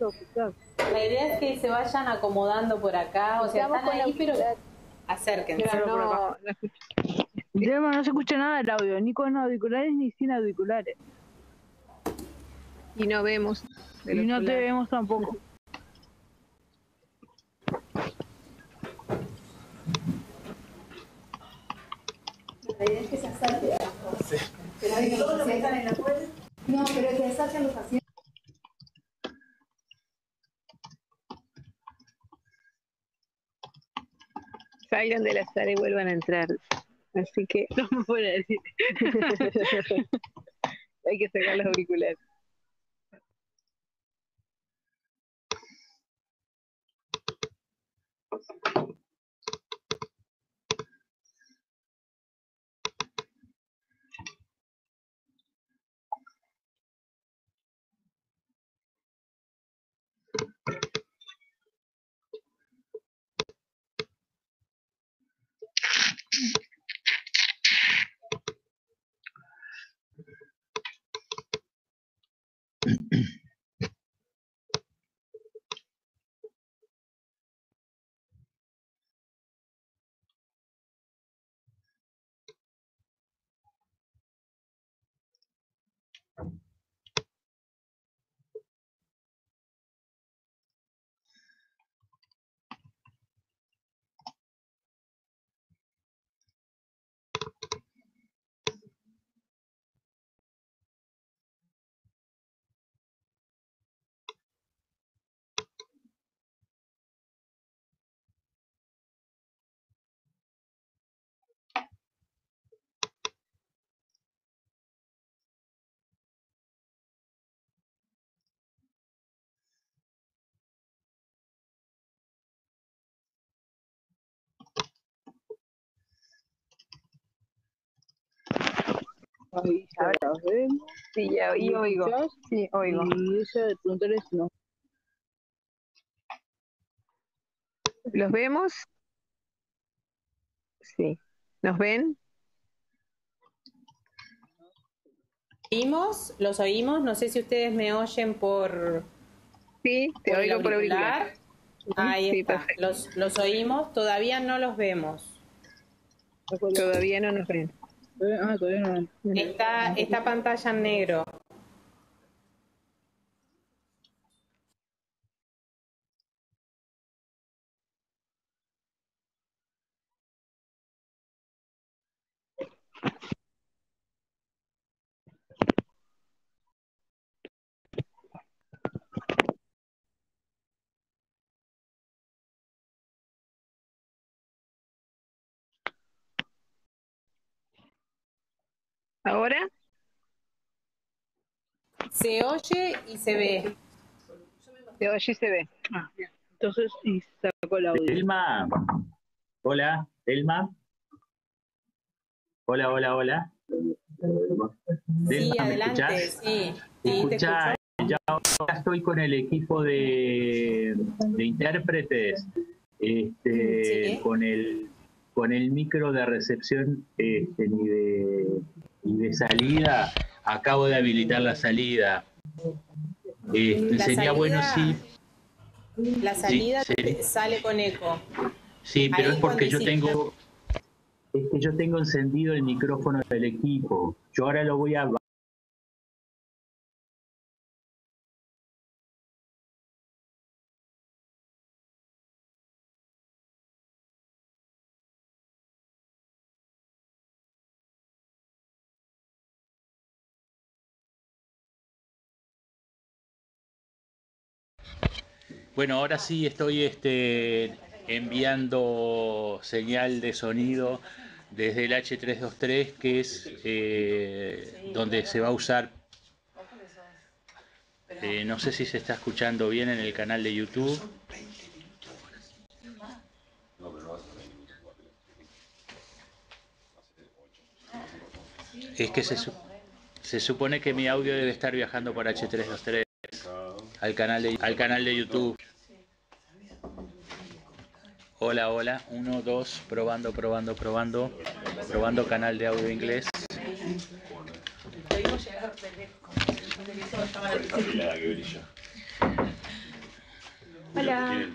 puedo escuchar. La idea es que se vayan acomodando por acá, o sea, están ahí, pero acérquense. Pero no se escucha nada del audio, ni con auriculares ni sin auriculares. Y no vemos. Y no te vemos tampoco. La idea es que se acerquen. Sí. Pero hay que todos los que están en la puerta. No, pero que se acerquen los pacientes. Salgan de la sala y vuelvan a entrar. Así que No me puedo decir. hay que sacar los auriculares. Ahí ya las vemos. Sí, ya, y oigo. Sí, oigo. Y ella de preguntarles no. ¿Los vemos? Sí. ¿Nos ven? Los oímos, no sé si ustedes me oyen por... Sí, te oigo por auricular. Ahí sí, está, los oímos, todavía no los vemos. Todavía no nos ven. Todavía no ven. Está pantalla en negro. ¿Ahora? Se oye y se ve. Se oye y se ve. Bien. Entonces, y sacó el audio. Elma, hola, Elma. Hola. Sí, Delma, ¿me adelante, escuchás? sí. ¿Me Sí, te escuchás? escucho. Ya ahora estoy con el equipo de intérpretes, Sí. con el micro de recepción y de salida. Acabo de habilitar la salida. Sería bueno si... La salida Sí. sale con eco. Sí, pero Ahí es porque cuando yo tengo encendido el micrófono del equipo. Yo ahora lo voy a... Bueno, ahora sí estoy enviando señal de sonido desde el H323, que es donde se va a usar. No sé si se está escuchando bien en el canal de YouTube. Es que se supone que mi audio debe estar viajando por H323 al canal de YouTube. Hola, 1, 2, probando, canal de audio inglés. Hola.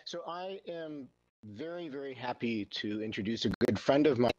So I am very, very happy to introduce a good friend of mine.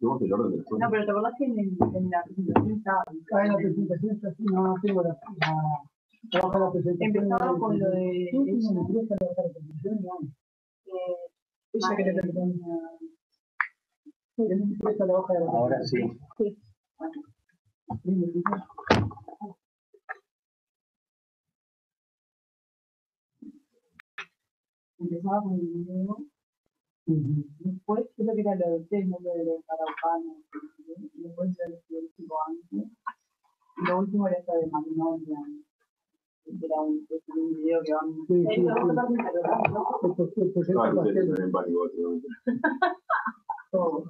No, pero te acordás que en la presentación estaba. En la presentación está así, no tengo la. Empezaba con lo de. Ella que le Ahora sí. Sí. Empezaba con el video. Después creo que era lo del tema, lo de los araucanos. Y después era el 5 años. Y lo último era esta de Magnolia. Que era un video que van. Todo.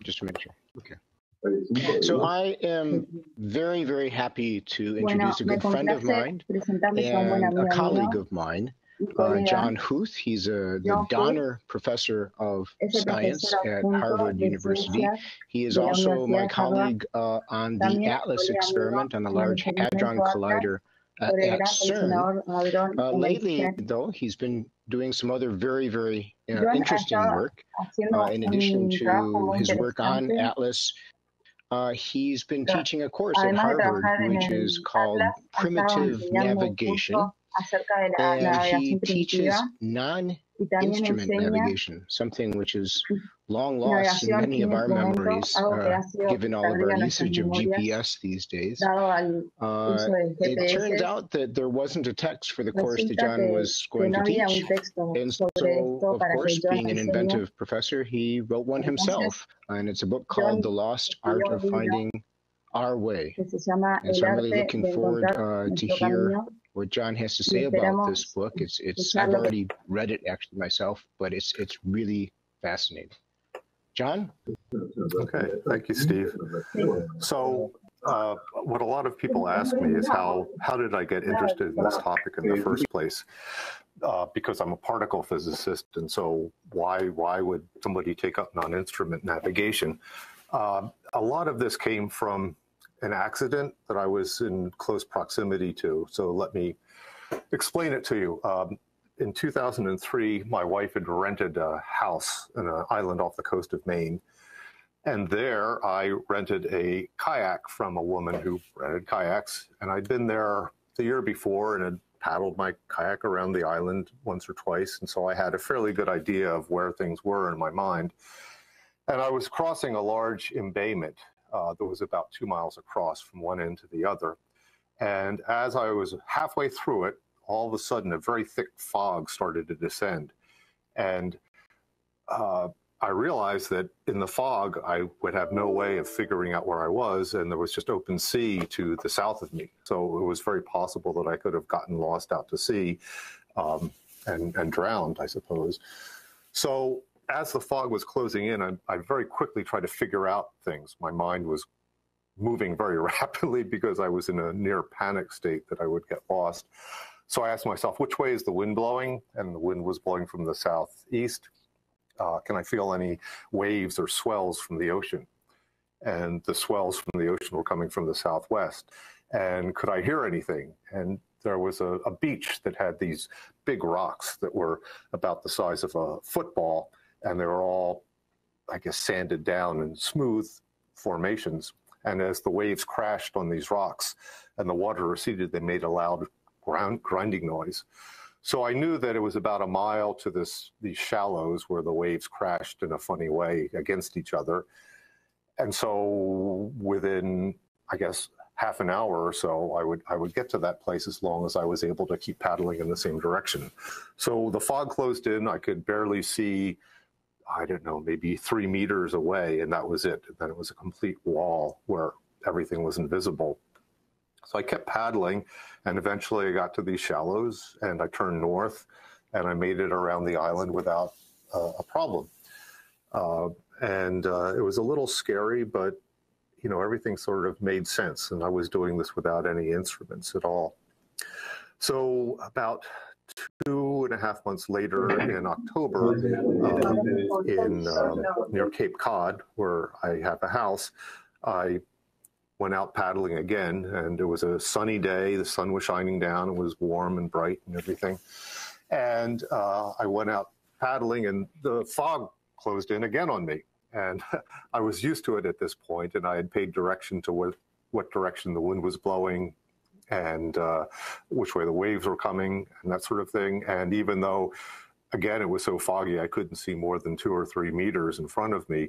Just to make sure. Okay. So I am very, very happy to introduce a good friend of mine and a colleague of mine, John Huth. He's the Donner Professor of Science at Harvard University. He is also my colleague on the ATLAS experiment on the Large Hadron Collider at CERN. Lately, though, he's been doing some other very, very interesting work. In addition to his work on ATLAS, he's been teaching a course at Harvard, which is called Primitive Navigation, and he teaches non-instrument navigation, something which is long lost in many of our memories, given all of our usage of GPS these days. It turns out that there wasn't a text for the course that John was going to teach, and so, of course, being an inventive professor, he wrote one himself, and it's a book called The Lost Art of Finding Our Way. And so I'm really looking forward to hear what John has to say about this book. I've already read it actually myself, but it's really fascinating. John? Okay, thank you, Steve. So what a lot of people ask me is how did I get interested in this topic in the first place? Because I'm a particle physicist, and so why would somebody take up non-instrument navigation? A lot of this came from an accident that I was in close proximity to. So let me explain it to you. In 2003, my wife had rented a house in an island off the coast of Maine. And there I rented a kayak from a woman who rented kayaks. And I'd been there the year before and had paddled my kayak around the island once or twice. And so I had a fairly good idea of where things were in my mind. And I was crossing a large embayment that was about 2 miles across from one end to the other. And as I was halfway through it, all of a sudden a very thick fog started to descend. And I realized that in the fog, I would have no way of figuring out where I was, and there was just open sea to the south of me. So it was very possible that I could have gotten lost out to sea and drowned, I suppose. So as the fog was closing in, I very quickly tried to figure out things. My mind was moving very rapidly because I was in a near panic state that I would get lost. So I asked myself, which way is the wind blowing? And the wind was blowing from the southeast. Can I feel any waves or swells from the ocean? And the swells from the ocean were coming from the southwest. And could I hear anything? And there was a beach that had these big rocks that were about the size of a football, and they were all, I guess, sanded down in smooth formations. And as the waves crashed on these rocks and the water receded, they made a loud grinding noise. So I knew that it was about a mile to these shallows where the waves crashed in a funny way against each other. And so within, I guess, half an hour or so, I would get to that place as long as I was able to keep paddling in the same direction. So the fog closed in. I could barely see, I don't know, maybe 3 meters away, and that was it. Then it was a complete wall where everything was invisible. So I kept paddling, and eventually I got to these shallows, and I turned north, and I made it around the island without a problem. It was a little scary, but you know, everything sort of made sense, and I was doing this without any instruments at all. So about 2.5 months later, in October, near Cape Cod, where I have a house, I went out paddling again, and it was a sunny day. The sun was shining down. It was warm and bright and everything. And I went out paddling, and the fog closed in again on me. And I was used to it at this point, and I had paid direction to what direction the wind was blowing and which way the waves were coming and that sort of thing. And even though, again, it was so foggy, I couldn't see more than 2 or 3 meters in front of me,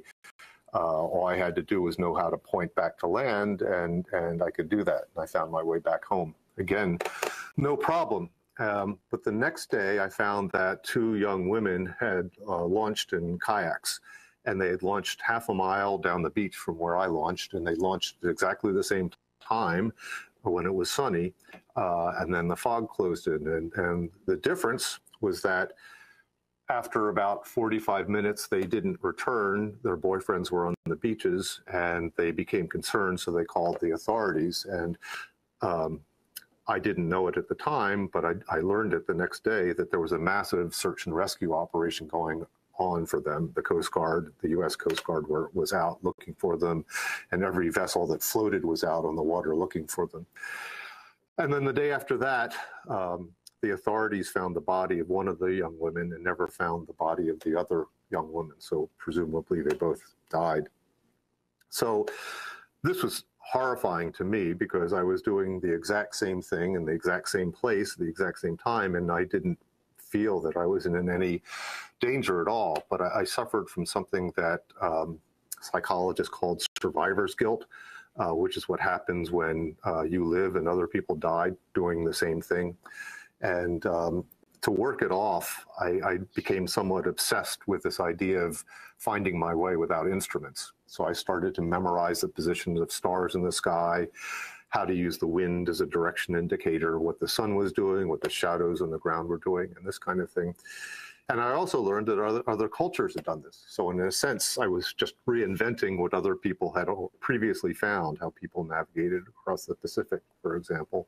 all I had to do was know how to point back to land, and I could do that. And I found my way back home. Again, no problem. But the next day, I found that 2 young women had launched in kayaks, and they had launched half a mile down the beach from where I launched, and they launched at exactly the same time when it was sunny, and then the fog closed in. And the difference was that after about 45 minutes, they didn't return. Their boyfriends were on the beaches, and they became concerned, so they called the authorities. And I didn't know it at the time, but I learned it the next day that there was a massive search and rescue operation going on for them. The Coast Guard, the U.S. Coast Guard was out looking for them, and every vessel that floated was out on the water looking for them. And then the day after that, the authorities found the body of one of the young women and never found the body of the other young woman. So presumably they both died. So this was horrifying to me because I was doing the exact same thing in the exact same place, the exact same time, and I didn't feel that I was in any danger at all. But I suffered from something that psychologists called survivor's guilt, which is what happens when you live and other people died doing the same thing. And to work it off, I became somewhat obsessed with this idea of finding my way without instruments. So I started to memorize the positions of stars in the sky, how to use the wind as a direction indicator, what the sun was doing, what the shadows on the ground were doing, and this kind of thing. And I also learned that other cultures had done this. So in a sense, I was just reinventing what other people had previously found, how people navigated across the Pacific, for example.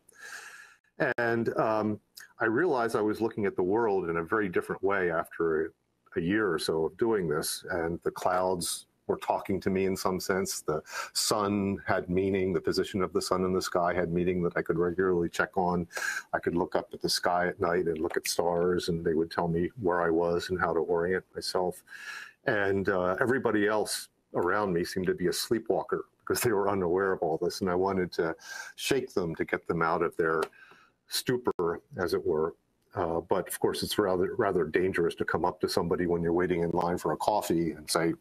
And I realized I was looking at the world in a very different way after a year or so of doing this. And the clouds were talking to me in some sense. The sun had meaning. The position of the sun in the sky had meaning that I could regularly check on. I could look up at the sky at night and look at stars, and they would tell me where I was and how to orient myself. And everybody else around me seemed to be a sleepwalker because they were unaware of all this. And I wanted to shake them to get them out of their stupor, as it were. But of course, it's rather dangerous to come up to somebody when you're waiting in line for a coffee and say,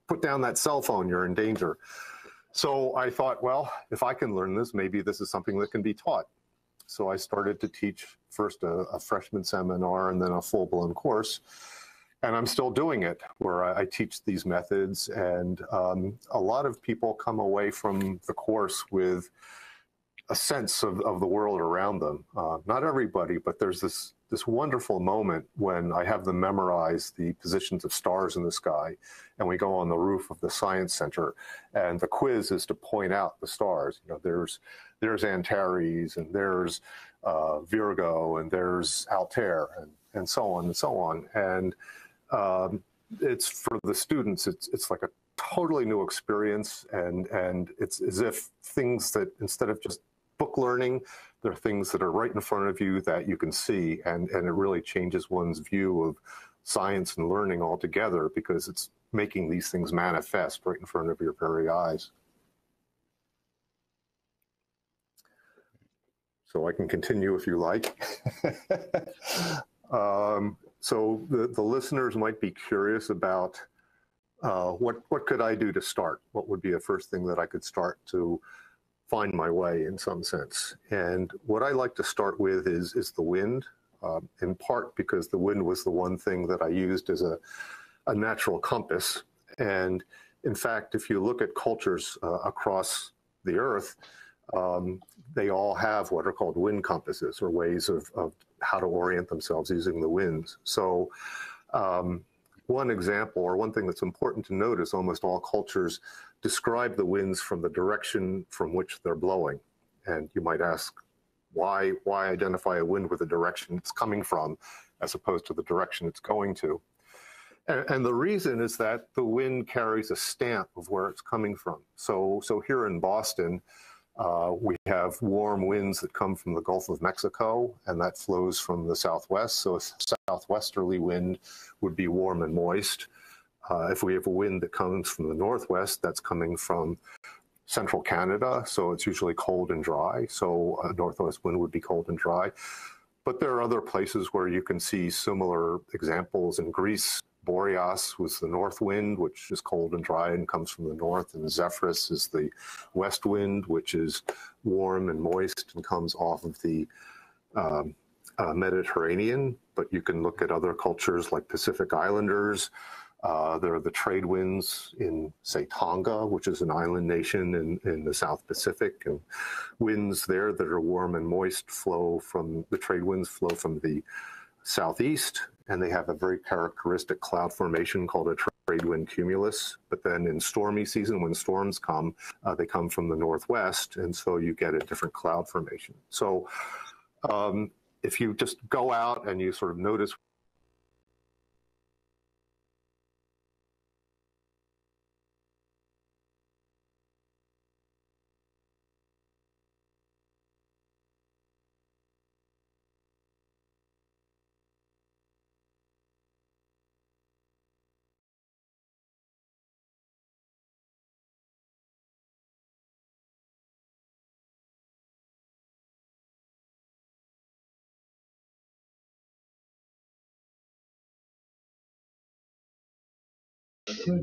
put down that cell phone, you're in danger. So I thought, well, if I can learn this, maybe this is something that can be taught. So I started to teach first a freshman seminar and then a full-blown course. And I'm still doing it, where I teach these methods. And a lot of people come away from the course with a sense of the world around them. Not everybody, but there's this wonderful moment when I have them memorize the positions of stars in the sky, and we go on the roof of the science center, and the quiz is to point out the stars. You know, there's Antares, and there's Virgo, and there's Altair, and so on and so on. And it's for the students, it's like a totally new experience, and it's as if things that instead of just book learning, there are things that are right in front of you that you can see, and it really changes one's view of science and learning altogether because it's making these things manifest right in front of your very eyes. So I can continue if you like. So the listeners might be curious about what could I do to start? What would be the first thing that I could start to find my way in some sense? And what I like to start with is the wind, in part because the wind was the one thing that I used as a natural compass. And in fact, if you look at cultures across the Earth, they all have what are called wind compasses, or ways of how to orient themselves using the winds. So one example, or one thing that's important to note, is almost all cultures describe the winds from the direction from which they're blowing. And you might ask, why identify a wind with the direction it's coming from as opposed to the direction it's going to? And the reason is that the wind carries a stamp of where it's coming from. So here in Boston, we have warm winds that come from the Gulf of Mexico, and that flows from the southwest. So a southwesterly wind would be warm and moist. If we have a wind that comes from the northwest, that's coming from central Canada, so it's usually cold and dry. So a northwest wind would be cold and dry. But there are other places where you can see similar examples. In Greece, Boreas was the north wind, which is cold and dry and comes from the north, and Zephyrus is the west wind, which is warm and moist and comes off of the Mediterranean. But you can look at other cultures like Pacific Islanders. There are the trade winds in, say, Tonga, which is an island nation in the South Pacific, and winds there that are warm and moist the trade winds flow from the southeast, and they have a very characteristic cloud formation called a trade wind cumulus. But then in stormy season, when storms come, they come from the northwest, and so you get a different cloud formation. So if you just go out and you sort of notice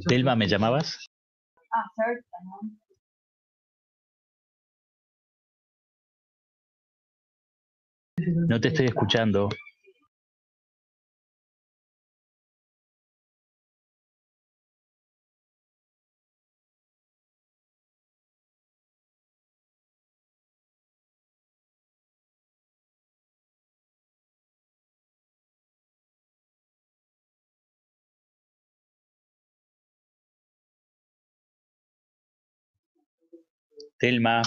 Telma, ¿me llamabas? No te estoy escuchando. Telma.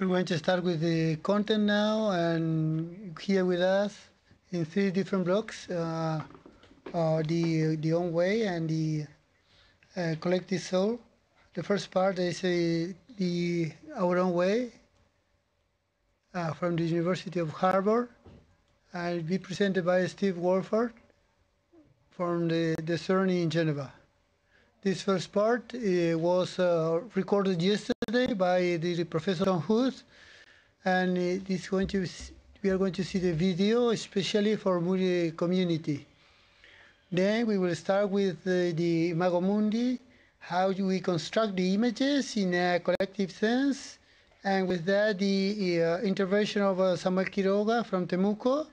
We're going to start with the content now, and here with us in 3 different blocks, the own way and the collective soul. The first part is our own way from the University of Harvard, and it'll be presented by Steve Wolford from the CERN in Geneva. This first part was recorded yesterday by the Professor John Huth, and we are going to see the video, especially for Mure community. Then we will start with the Imago Mundi, how do we construct the images in a collective sense, and with that the intervention of Samuel Quiroga from Temuco,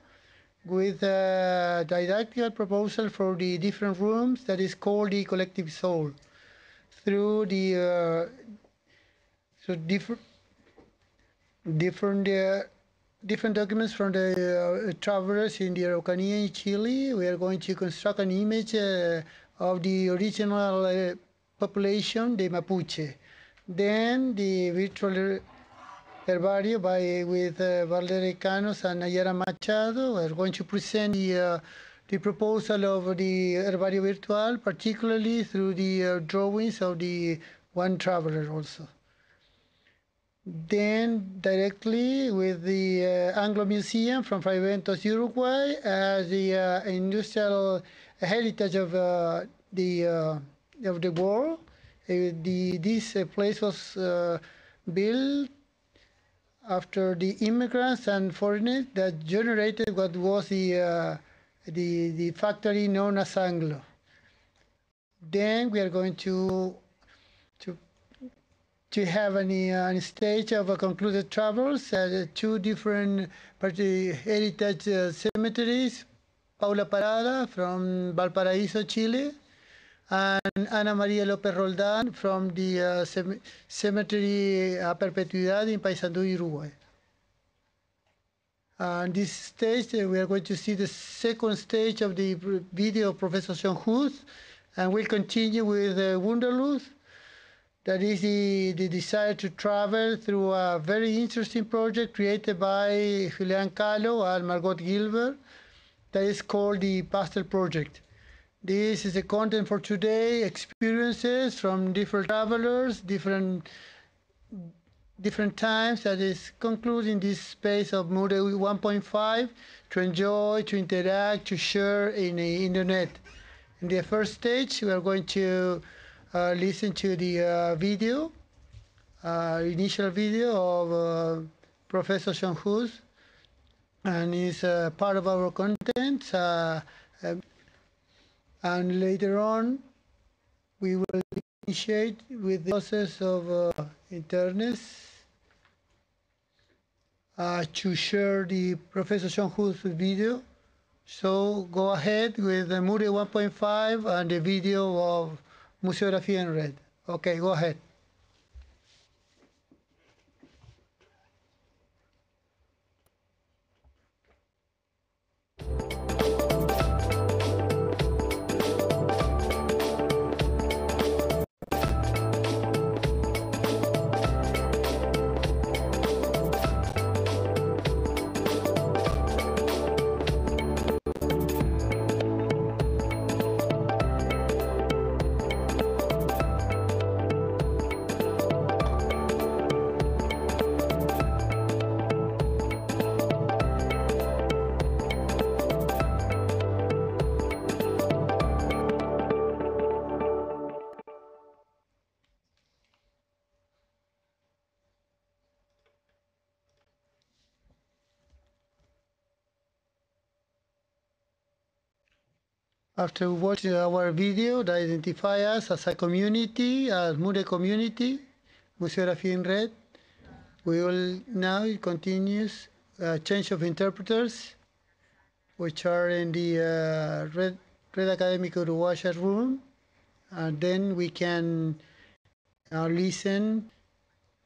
with a didactical proposal for the different rooms that is called the collective soul, through the different documents from the travelers in the Araucanía in Chile. We are going to construct an image of the original population, the Mapuche. Then the virtual herbario with Valeria Canos and Nayara Machado. We are going to present the proposal of the herbario virtual, particularly through the drawings of the one traveler also. Then directly with the Anglo Museum from Fray Bentos, Uruguay, as the industrial heritage of the world. This place was built after the immigrants and foreigners that generated what was the factory known as Anglo. Then we are going to have a stage of concluded travels at 2 different heritage cemeteries, Paula Parada from Valparaíso, Chile, and Ana María López Roldán from the cemetery A Perpetuidad in Paysandú, Uruguay. On this stage, we are going to see the second stage of the video of Professor John Huth, and we'll continue with Wunderlust. That is the desire to travel through a very interesting project created by Julian Calo and Margot Gilbert that is called the Pastel Project. This is the content for today, experiences from different travelers, different times, that is concluding this space of Mure 1.5 to enjoy, to interact, to share in the internet. In the first stage, we are going to listen to the video, initial video of Professor John Huth, and it's part of our content. And later on, we will initiate with the process of internet to share the Professor John Huth video. So go ahead with the Mure 1.5 and the video of Museografía en Red. Okay, go ahead. After watching our video that identifies us as a community, as Mure community, Museografía en Red, we will now continue change of interpreters, which are in the Red Académica Uruguaya room, and then we can listen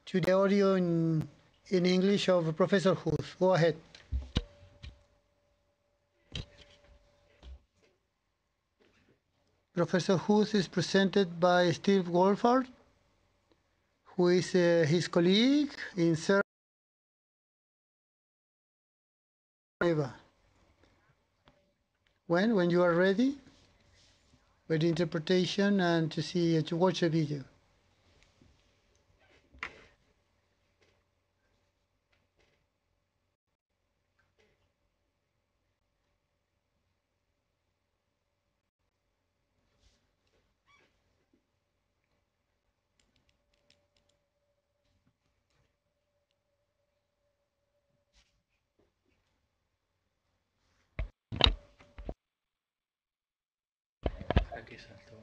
to the audio in English of Professor Huth. Go ahead. Professor Huth is presented by Steve Wolford, who is his colleague in CERN prueba. When you are ready with the interpretation and to watch a video. Aquí saltó.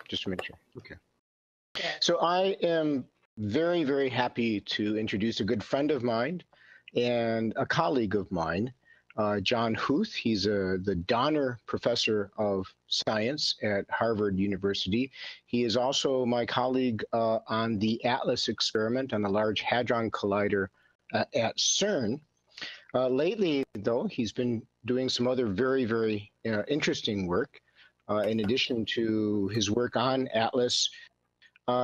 Just to make sure. Okay. So I am very, very happy to introduce a good friend of mine and a colleague of mine, John Huth. He's the Donner Professor of Science at Harvard University. He is also my colleague on the ATLAS experiment on the Large Hadron Collider at CERN. Lately, though, he's been doing some other very, very interesting work. In addition to his work on ATLAS,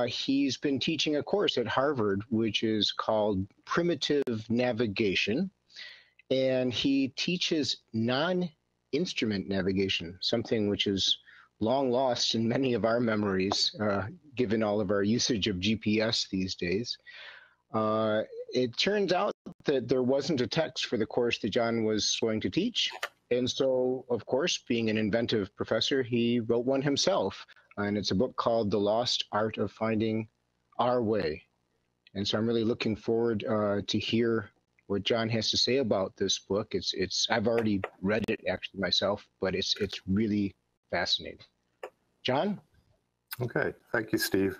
he's been teaching a course at Harvard, which is called Primitive Navigation, and he teaches non-instrument navigation, something which is long lost in many of our memories, given all of our usage of GPS these days. It turns out that there wasn't a text for the course that John was going to teach, and so, of course, being an inventive professor, he wrote one himself. And it's a book called The Lost Art of Finding Our Way. And so I'm really looking forward to hear what John has to say about this book. I've already read it actually myself, but it's really fascinating. John? Okay, thank you, Steve.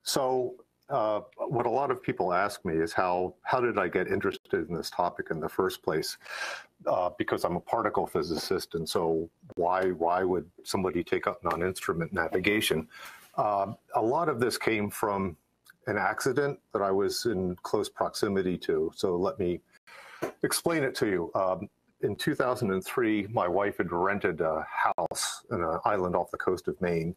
So what a lot of people ask me is how did I get interested in this topic in the first place? Because I'm a particle physicist, and so why would somebody take up non-instrument navigation? A lot of this came from an accident that I was in close proximity to. So let me explain it to you. In 2003, my wife had rented a house in an island off the coast of Maine.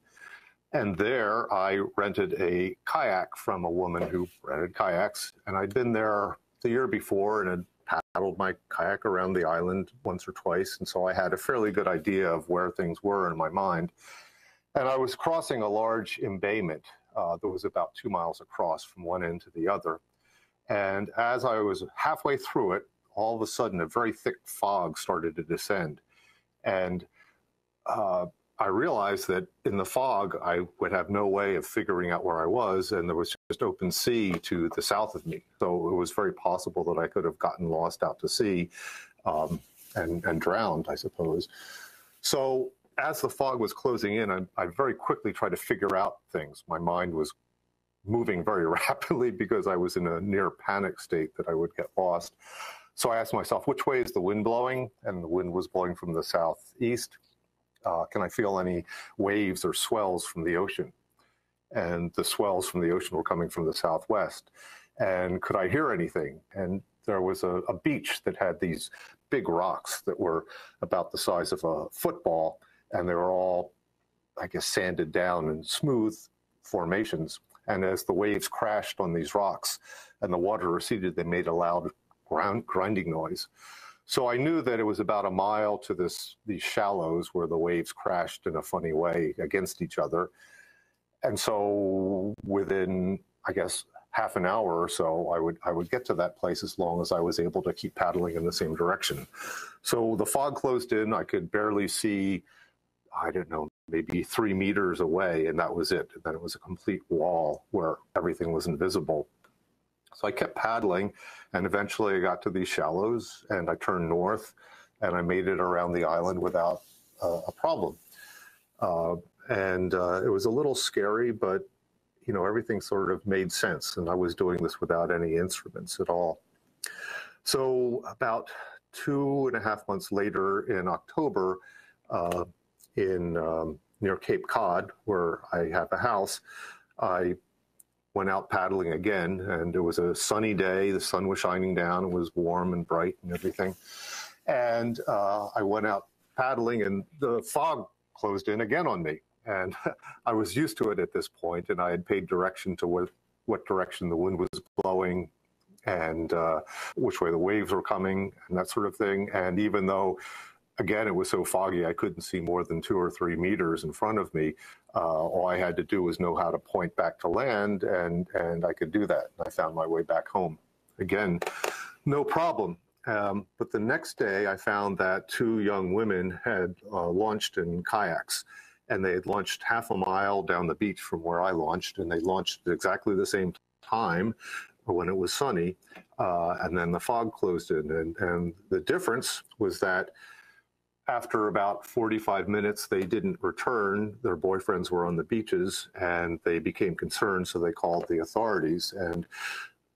And there I rented a kayak from a woman who rented kayaks. And I'd been there the year before and had paddled my kayak around the island once or twice. And so I had a fairly good idea of where things were in my mind. And I was crossing a large embayment that was about 2 miles across from one end to the other. And as I was halfway through it, all of a sudden a very thick fog started to descend. And I realized that in the fog, I would have no way of figuring out where I was, and there was just open sea to the south of me. So it was very possible that I could have gotten lost out to sea and drowned, I suppose. So as the fog was closing in, I very quickly tried to figure out things. My mind was moving very rapidly because I was in a near panic state that I would get lost. So I asked myself, which way is the wind blowing? And the wind was blowing from the southeast. Can I feel any waves or swells from the ocean? And the swells from the ocean were coming from the southwest. And could I hear anything? And there was a beach that had these big rocks that were about the size of a football, and they were all, I guess, sanded down in smooth formations. And as the waves crashed on these rocks and the water receded, they made a loud grinding noise. So I knew that it was about a mile to these shallows where the waves crashed in a funny way against each other. And so within, I guess, half an hour or so, I would get to that place as long as I was able to keep paddling in the same direction. So the fog closed in. I could barely see, I don't know, maybe 3 meters away, and that was it. And then it was a complete wall where everything was invisible. So I kept paddling, and eventually I got to these shallows, and I turned north, and I made it around the island without a problem. It was a little scary, but you know, everything sort of made sense, and I was doing this without any instruments at all. So about 2.5 months later, in October, near Cape Cod, where I have a house, I went out paddling again, and it was a sunny day. The sun was shining down. It was warm and bright and everything. And I went out paddling, and the fog closed in again on me. And I was used to it at this point, and I had paid direction to what direction the wind was blowing and which way the waves were coming and that sort of thing. And even though, again, it was so foggy, I couldn't see more than 2 or 3 meters in front of me. All I had to do was know how to point back to land, and I could do that. I found my way back home. Again, no problem. But the next day, I found that 2 young women had launched in kayaks, and they had launched half a mile down the beach from where I launched, and they launched at exactly the same time when it was sunny, and then the fog closed in. And the difference was that after about 45 minutes, they didn't return. Their boyfriends were on the beaches, and they became concerned, so they called the authorities. And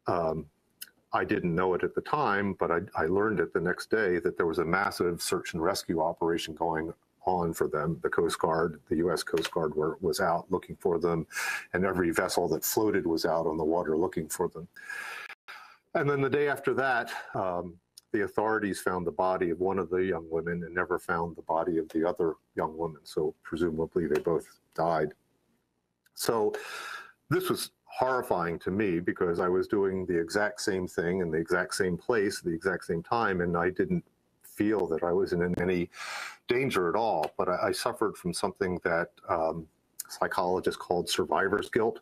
I didn't know it at the time, but I learned it the next day that there was a massive search and rescue operation going on for them. The Coast Guard, the U.S. Coast Guard was out looking for them, and every vessel that floated was out on the water looking for them. And then the day after that, the authorities found the body of one of the young women and never found the body of the other young woman. So presumably they both died. So this was horrifying to me because I was doing the exact same thing in the exact same place, the exact same time, and I didn't feel that I was in any danger at all. But I suffered from something that psychologists called survivor's guilt,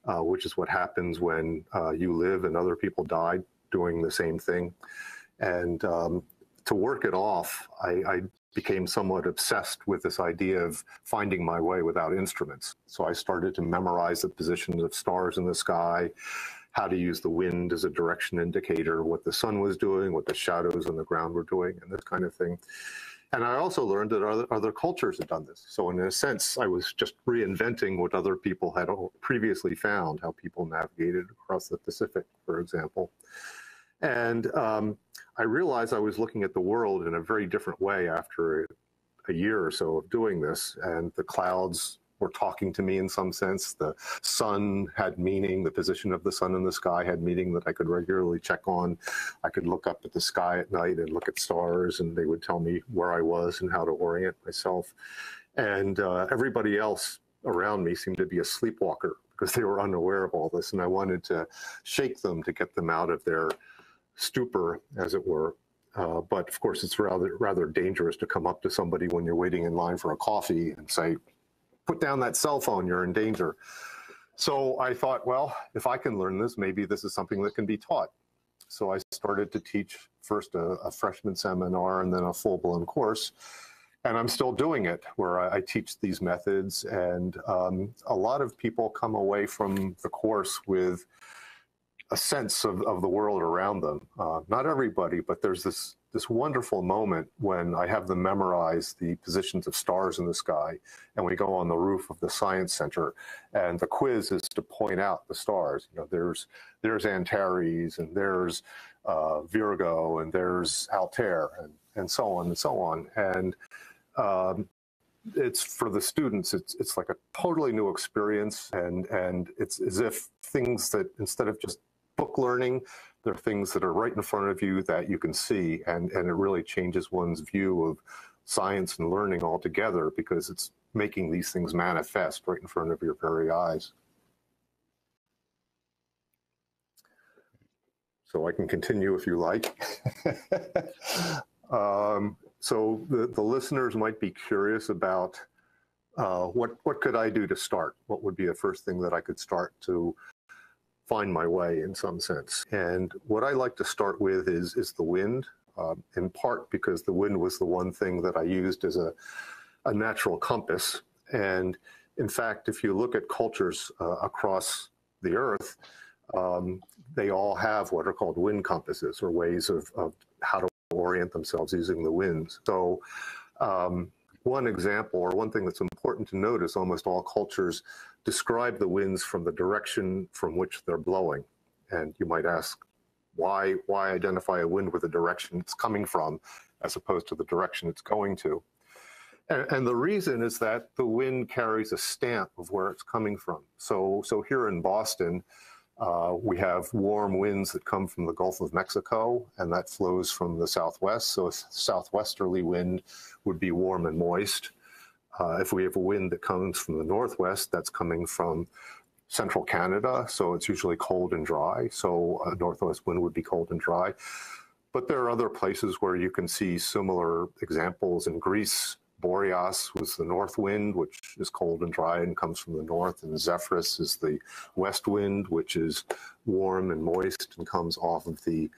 which is what happens when you live and other people died doing the same thing. And to work it off, I became somewhat obsessed with this idea of finding my way without instruments. So I started to memorize the positions of stars in the sky, how to use the wind as a direction indicator, what the sun was doing, what the shadows on the ground were doing, and this kind of thing. And I also learned that other cultures had done this. So in a sense, I was just reinventing what other people had previously found, how people navigated across the Pacific, for example. And I realized I was looking at the world in a very different way after a year or so of doing this. And the clouds were talking to me in some sense. The sun had meaning. The position of the sun in the sky had meaning that I could regularly check on. I could look up at the sky at night and look at stars, and they would tell me where I was and how to orient myself. And everybody else around me seemed to be a sleepwalker because they were unaware of all this. And I wanted to shake them to get them out of their stupor, as it were. But of course, it's rather dangerous to come up to somebody when you're waiting in line for a coffee and say, put down that cell phone, you're in danger. So I thought, well, if I can learn this, maybe this is something that can be taught. So I started to teach first a freshman seminar and then a full-blown course. And I'm still doing it, where I teach these methods. And a lot of people come away from the course with a sense of the world around them. Not everybody, but there's this wonderful moment when I have them memorize the positions of stars in the sky, and we go on the roof of the science center, and the quiz is to point out the stars. You know, there's Antares, and there's Virgo, and there's Altair, and so on and so on. And it's for the students, it's like a totally new experience, and it's as if things that, instead of just book learning, there are things that are right in front of you that you can see, and it really changes one's view of science and learning altogether, because it's making these things manifest right in front of your very eyes. so I can continue if you like. So the listeners might be curious about what could I do to start? What would be the first thing that I could start to find my way in some sense? And what I like to start with is the wind, in part because the wind was the one thing that I used as a natural compass. And in fact, if you look at cultures across the earth, they all have what are called wind compasses, or ways of how to orient themselves using the winds. So one example, or one thing that's important to note, is almost all cultures describe the winds from the direction from which they're blowing. And you might ask, why identify a wind with the direction it's coming from as opposed to the direction it's going to? And the reason is that the wind carries a stamp of where it's coming from. So here in Boston, we have warm winds that come from the Gulf of Mexico, and that flows from the southwest. So a southwesterly wind would be warm and moist. If we have a wind that comes from the northwest, that's coming from central Canada, so it's usually cold and dry. So a northwest wind would be cold and dry. But there are other places where you can see similar examples. In Greece, Boreas was the north wind, which is cold and dry and comes from the north, and Zephyrus is the west wind, which is warm and moist and comes off of the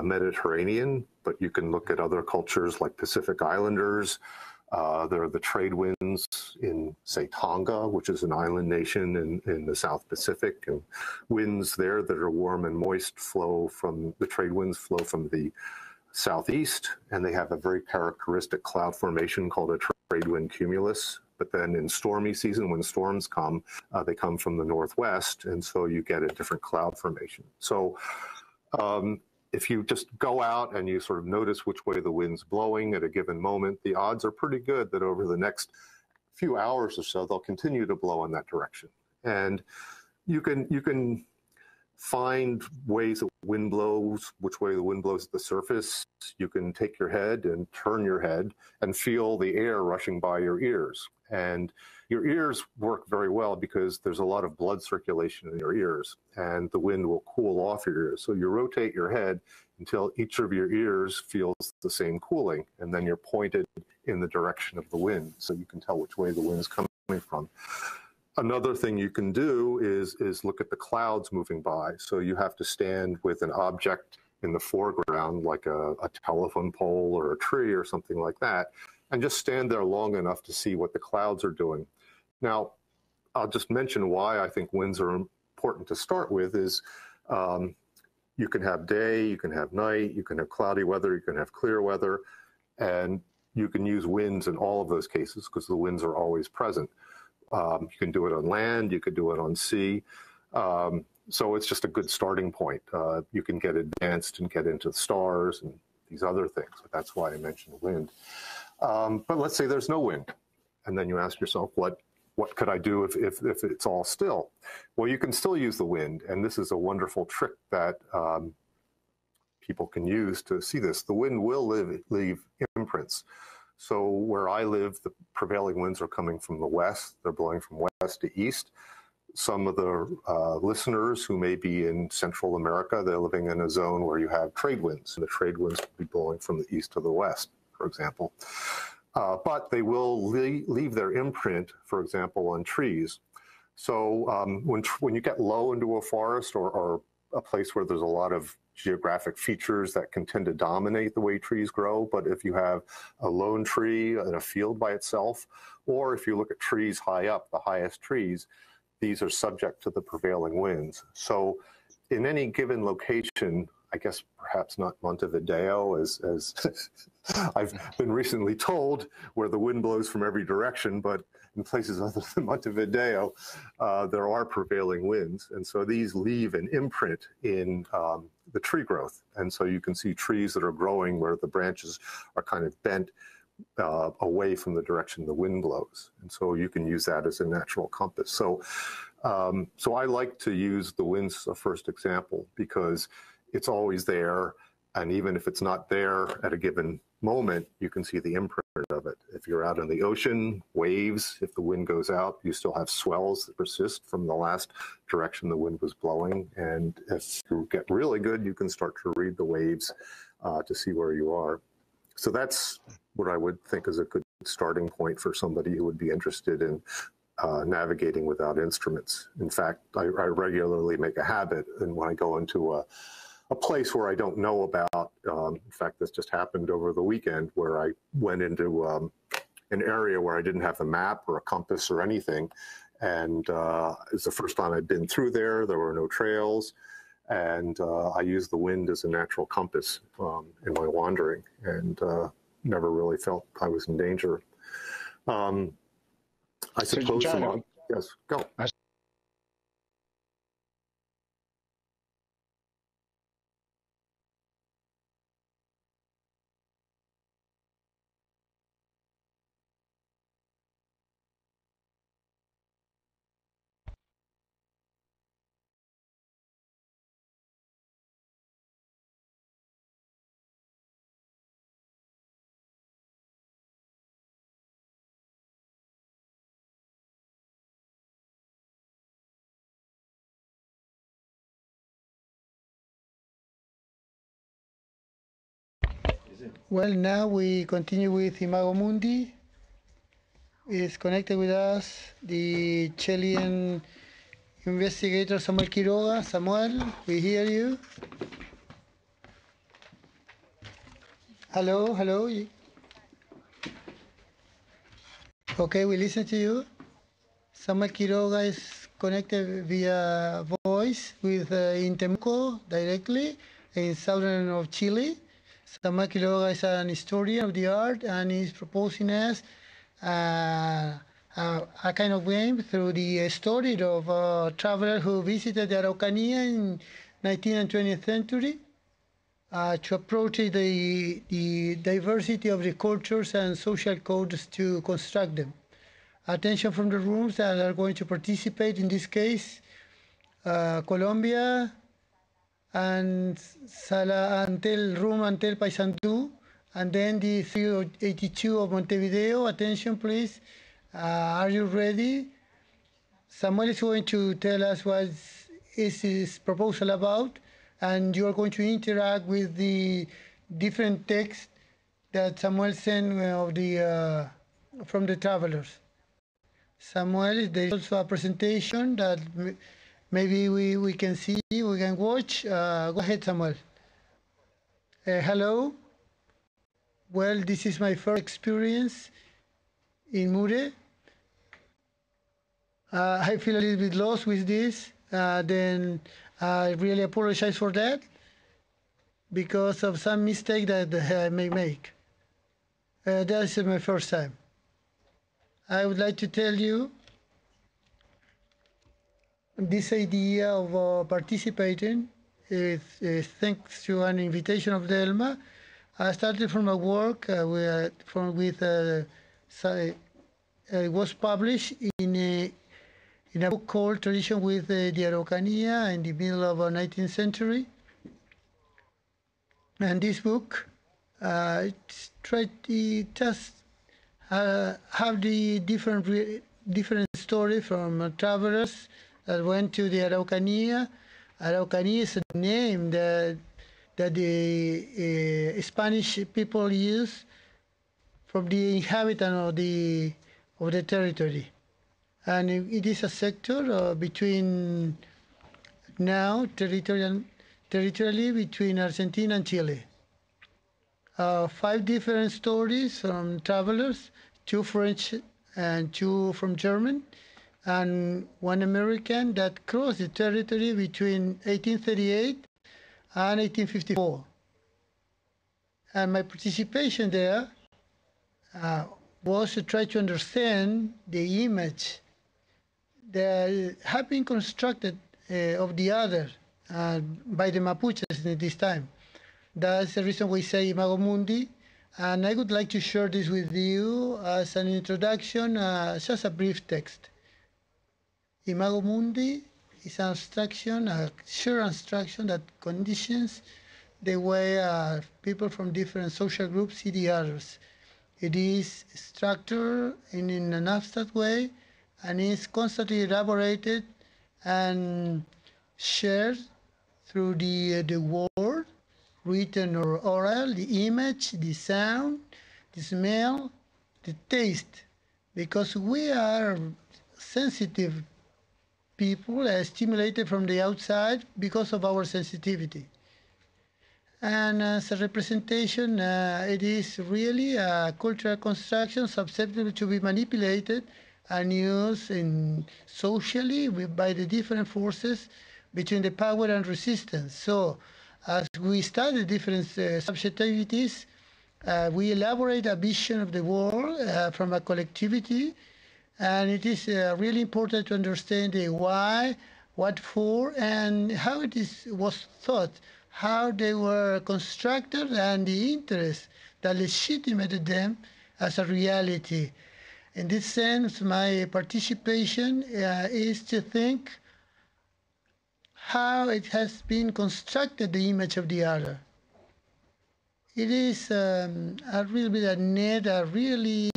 Mediterranean. But you can look at other cultures like Pacific Islanders. There are the trade winds in, say, Tonga, which is an island nation in the South Pacific, and winds there that are warm and moist the trade winds flow from the southeast, and they have a very characteristic cloud formation called a trade wind cumulus. But then in stormy season, when storms come, they come from the northwest, and so you get a different cloud formation. So if you just go out and you sort of notice which way the wind's blowing at a given moment, the odds are pretty good that over the next few hours or so, they'll continue to blow in that direction. And you can find ways that wind blows, which way the wind blows at the surface. You can take your head and turn your head and feel the air rushing by your ears. And your ears work very well because there's a lot of blood circulation in your ears, and the wind will cool off your ears. So you rotate your head until each of your ears feels the same cooling, and then you're pointed in the direction of the wind, so you can tell which way the wind's coming from. Another thing you can do is look at the clouds moving by. So you have to stand with an object in the foreground, like a telephone pole or a tree or something like that, and just stand there long enough to see what the clouds are doing. Now, I'll just mention why I think winds are important to start with is you can have day, you can have night, you can have cloudy weather, you can have clear weather, and you can use winds in all of those cases because the winds are always present. You can do it on land, you could do it on sea. So it's just a good starting point. You can get advanced and get into the stars and these other things. But that's why I mentioned wind. But let's say there's no wind. And then you ask yourself, what could I do if it's all still? Well, you can still use the wind. And this is a wonderful trick that people can use to see this. The wind will leave imprints. So where I live, the prevailing winds are coming from the west. They're blowing from west to east. Some of the listeners who may be in Central America, they're living in a zone where you have trade winds, and the trade winds will be blowing from the east to the west, for example. But they will leave their imprint, for example, on trees. So when you get low into a forest or a place where there's a lot of geographic features that can tend to dominate the way trees grow, but if you have a lone tree in a field by itself, or if you look at trees high up, the highest trees, these are subject to the prevailing winds. So in any given location, I guess perhaps not Montevideo, as I've been recently told, where the wind blows from every direction, but in places other than Montevideo, there are prevailing winds. And so these leave an imprint in the tree growth. And so you can see trees that are growing where the branches are kind of bent away from the direction the wind blows. And so you can use that as a natural compass. So I like to use the winds as a first example because it's always there. And even if it's not there at a given moment, you can see the imprint of it. If you're out in the ocean, waves, if the wind goes out, you still have swells that persist from the last direction the wind was blowing. And if you get really good, you can start to read the waves to see where you are. So that's what I would think is a good starting point for somebody who would be interested in navigating without instruments. In fact, I regularly make a habit, and when I go into a place where I don't know about, in fact, this just happened over the weekend where I went into an area where I didn't have the map or a compass or anything, and it's the first time I'd been through there. There were no trails, and I used the wind as a natural compass in my wandering, and never really felt I was in danger. I suppose. So John, yes, go. Well, now we continue with Imago Mundi. Is connected with us the Chilean investigator Samuel Quiroga. Samuel, we hear you. Hello, hello. Okay, we listen to you. Samuel Quiroga is connected via voice with in Temuco directly in southern of Chile. Samuel Quiroga is an historian of the art and is proposing us a kind of game through the story of a traveler who visited the Araucanía in 19th and 20th century to approach the diversity of the cultures and social codes to construct them. Attention from the rooms that are going to participate in this case, Colombia and Sala Antel Room Antel Paysandú, and then the 382 of Montevideo. Attention please, are you ready? Samuel is going to tell us what is his proposal about, and you are going to interact with the different text that Samuel sent of the, from the travelers. Samuel, there is also a presentation that maybe we can see, we can watch. Go ahead, Samuel. Hello. Well, this is my first experience in Mure. I feel a little bit lost with this. Then I really apologize for that because of some mistake that I may make. That is my first time. I would like to tell you this idea of participating is thanks to an invitation of Delma. I started from a work it was published in a book called Tradition with the Araucanía in the middle of the 19th century. And this book just have the different story from travelers that went to the Araucanía. Araucanía is a name that the Spanish people use from the inhabitant of the territory, and it is a sector between now territorially between Argentina and Chile. 5 different stories from travelers, 2 French and 2 from German, and 1 American that crossed the territory between 1838 and 1854. And my participation there was to try to understand the image that had been constructed of the other by the Mapuches at this time. That's the reason we say Imago Mundi, and I would like to share this with you as an introduction, just a brief text. Imago Mundi is an abstraction, a sure abstraction that conditions the way people from different social groups see the others. It is structured in an abstract way and is constantly elaborated and shared through the word, written or oral, the image, the sound, the smell, the taste, because we are sensitive people, stimulated from the outside because of our sensitivity. And as a representation, it is really a cultural construction susceptible to be manipulated and used socially by the different forces between the power and resistance. So as we study different subjectivities, we elaborate a vision of the world from a collectivity, and it is really important to understand the why, what for, and how was thought, how they were constructed, and the interest that legitimated them as a reality. In this sense, my participation is to think how it has been constructed, the image of the other. It is a little bit a net, a really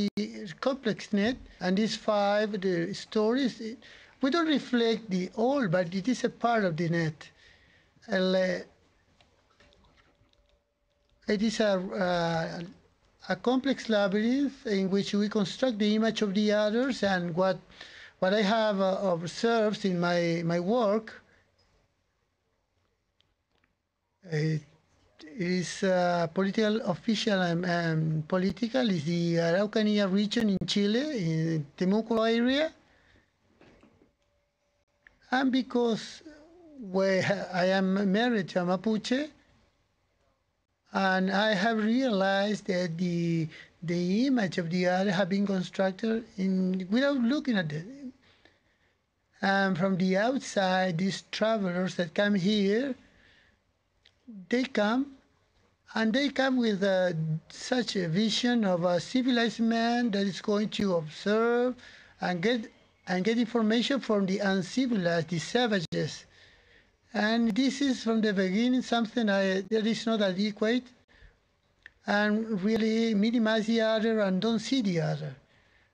complex net, and these the stories, we don't reflect the all, but it is a part of the net. It is a complex labyrinth in which we construct the image of the others, and what I have observed in my work is political, official, and political, is the Araucanía region in Chile, in Temuco area. And because I am married to a Mapuche, and I have realized that the image of the other have been constructed without looking at it. And from the outside, these travelers that come here, they come with such a vision of a civilized man that is going to observe and get information from the uncivilized, the savages. And this is from the beginning something that is not adequate, and really minimize the other and don't see the other.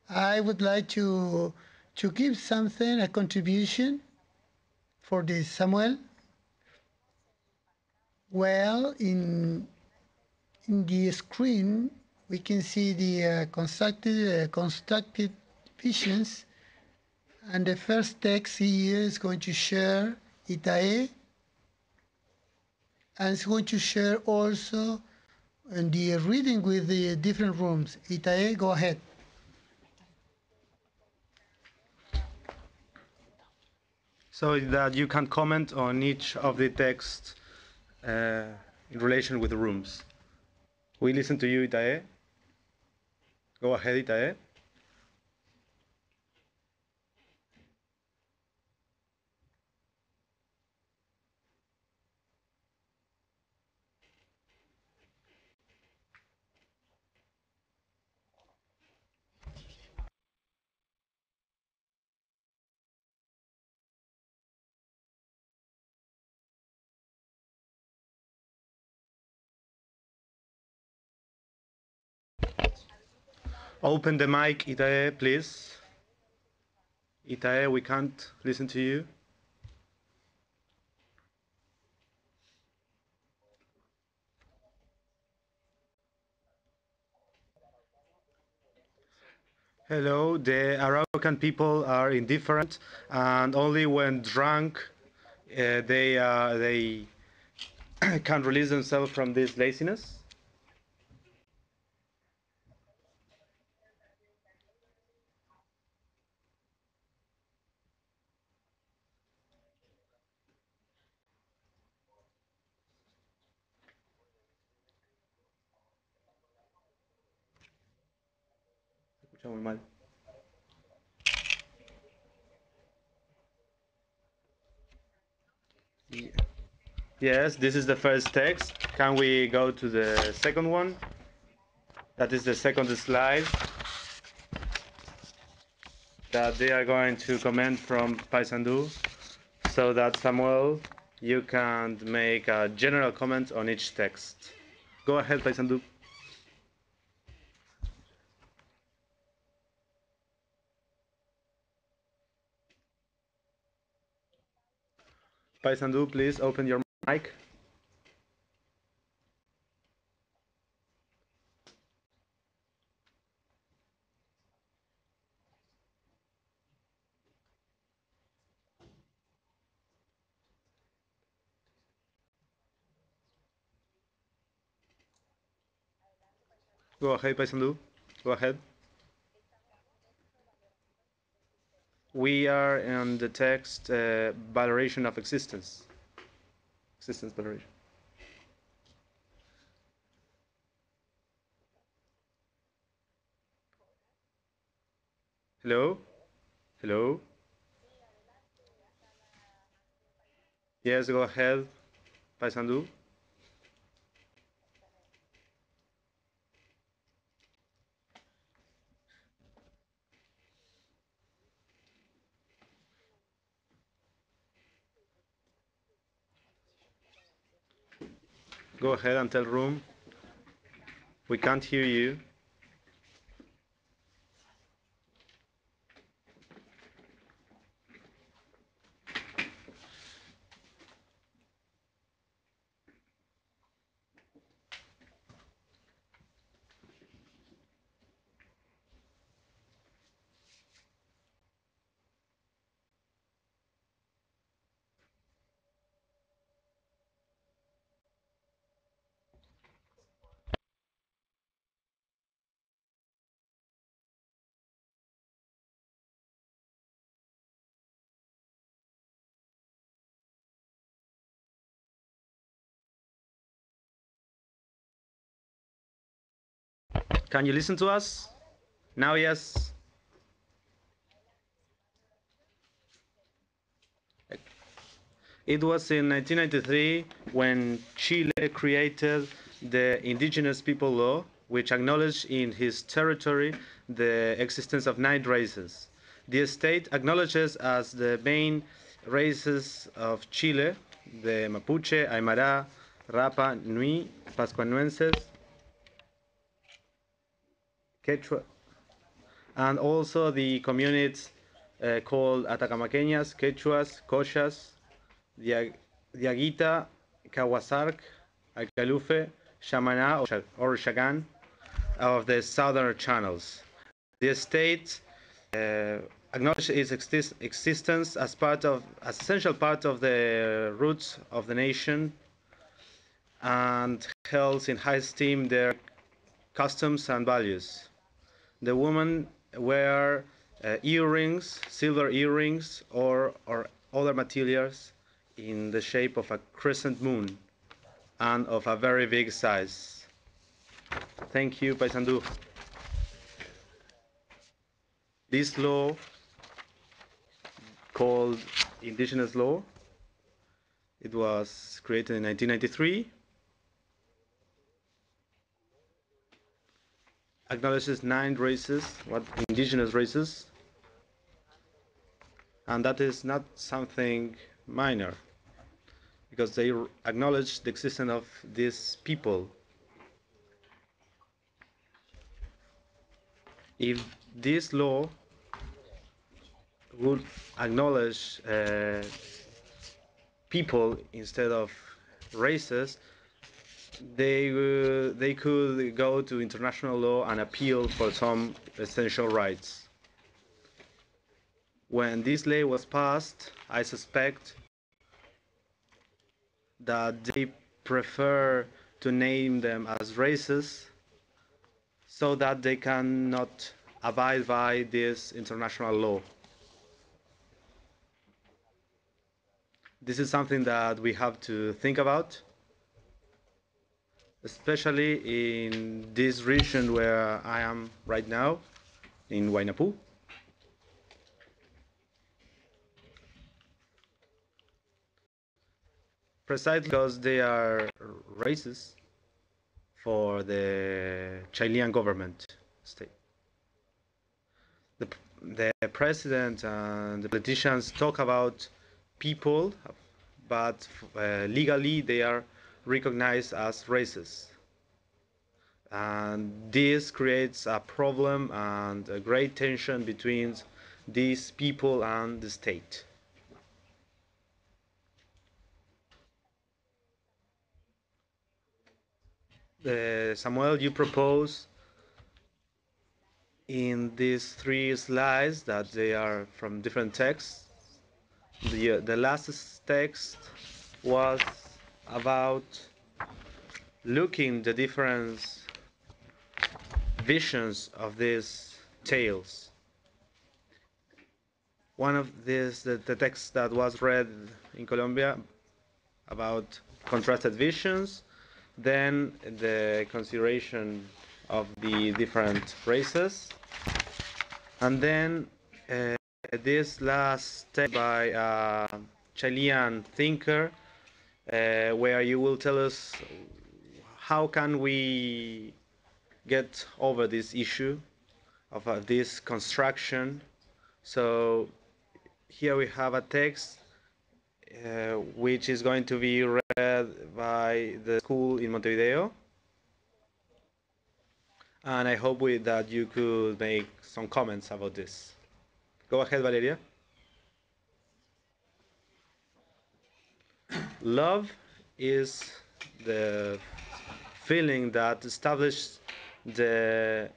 I would like to give something, a contribution for this. Samuel? Well, in the screen, we can see the constructed visions, and the first text here is going to share Itae, and it's going to share also the reading with the different rooms. Itae, go ahead. So that you can comment on each of the texts in relation with the rooms. We listen to you, Itae. Go ahead, Itae. Open the mic, Itae, please. Itae, we can't listen to you. Hello, the Araucan people are indifferent, and only when drunk they can release themselves from this laziness. Se escucha muy mal. Yes, this is the first text. Can we go to the second one? That is the second slide that they are going to comment from Paysandu. So that Samuel you can make a general comment on each text. Go ahead, Paisandu. Paisandu, please open your mic. Go ahead, Paisandu. Go ahead. We are in the text valoration of existence. Existence valoration. Hello? Hello? Yes, go ahead, Paisandu. Go ahead and tell room. We can't hear you. Can you listen to us? Now, yes. It was in 1993 when Chile created the Indigenous People Law, which acknowledged in his territory the existence of 9 races. The state acknowledges as the main races of Chile the Mapuche, Aymara, Rapa, Nui, Pascuanuenses, Quechua, and also the communities called Atacamaqueñas, Quechuas, Cochas, Diaguita, Kawasark, Alcalufe, Shamana, or Shagan of the southern channels. The state acknowledges its existence as essential part of the roots of the nation and holds in high esteem their customs and values. The women wear earrings, silver earrings, or other materials in the shape of a crescent moon and of a very big size. Thank you, Paisandu. This law, called Indigenous Law, it was created in 1993, acknowledges 9 races, indigenous races, and that is not something minor, because they acknowledge the existence of these people. If this law would acknowledge people instead of races, they could go to international law and appeal for some essential rights. When this law was passed, I suspect that they prefer to name them as races so that they cannot abide by this international law. This is something that we have to think about, especially in this region where I am right now, in Wainapu. Precisely because they are racist for the Chilean government state. The president and the politicians talk about people, but legally they are recognized as races. And this creates a problem and a great tension between these people and the state. Samuel, you propose in these 3 slides that they are from different texts. The last text was about looking the different visions of these tales. One of these, the text that was read in Colombia about contrasted visions, then the consideration of the different races, and then this last text by a Chilean thinker, where you will tell us how can we get over this issue of this construction. So here we have a text which is going to be read by the school in Montevideo. And I hope that you could make some comments about this. Go ahead, Valeria. Love is the feeling that establishes the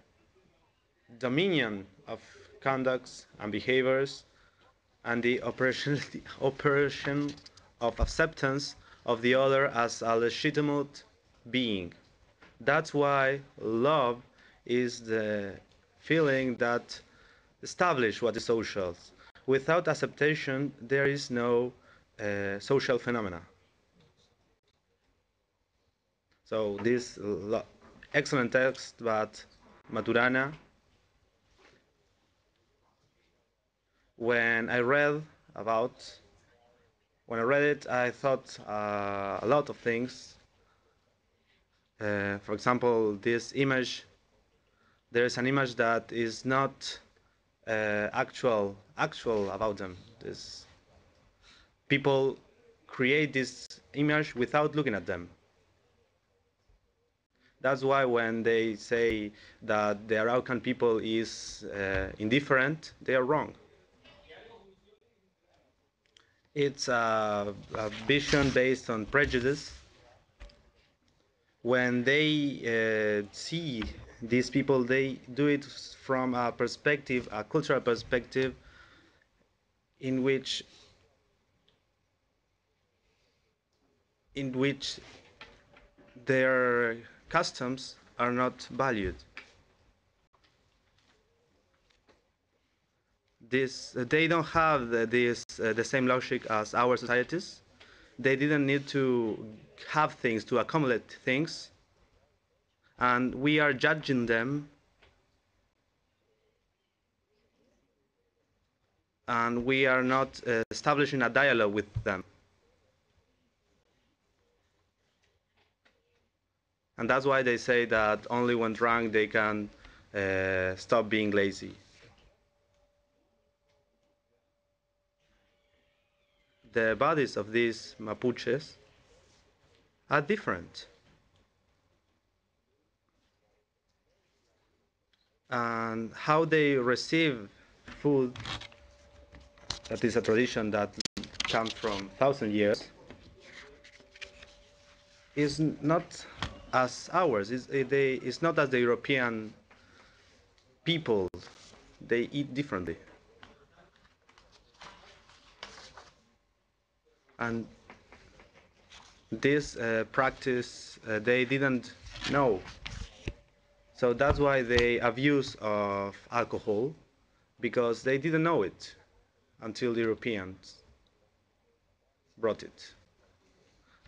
dominion of conducts and behaviors and the operation of acceptance of the other as a legitimate being. That's why love is the feeling that establishes what is social. Without acceptation, there is no social phenomena. So this excellent text but Maturana, when I read it, I thought a lot of things. For example, this image, there is an image that is not actual about them. This people create this image without looking at them. That's why when they say that the Araucan people is indifferent, they are wrong. It's a vision based on prejudice. When they see these people, they do it from a perspective, a cultural perspective, in which their customs are not valued. They don't have the same logic as our societies. They didn't need to have things to accumulate things, and we are judging them, and we are not establishing a dialogue with them. And that's why they say that only when drunk they can stop being lazy. The bodies of these Mapuches are different. And how they receive food, that is a tradition that comes from 1,000 years, is not as ours. It's not as the European people. They eat differently. And this practice they didn't know. So that's why they abuse of alcohol, because they didn't know it until the Europeans brought it.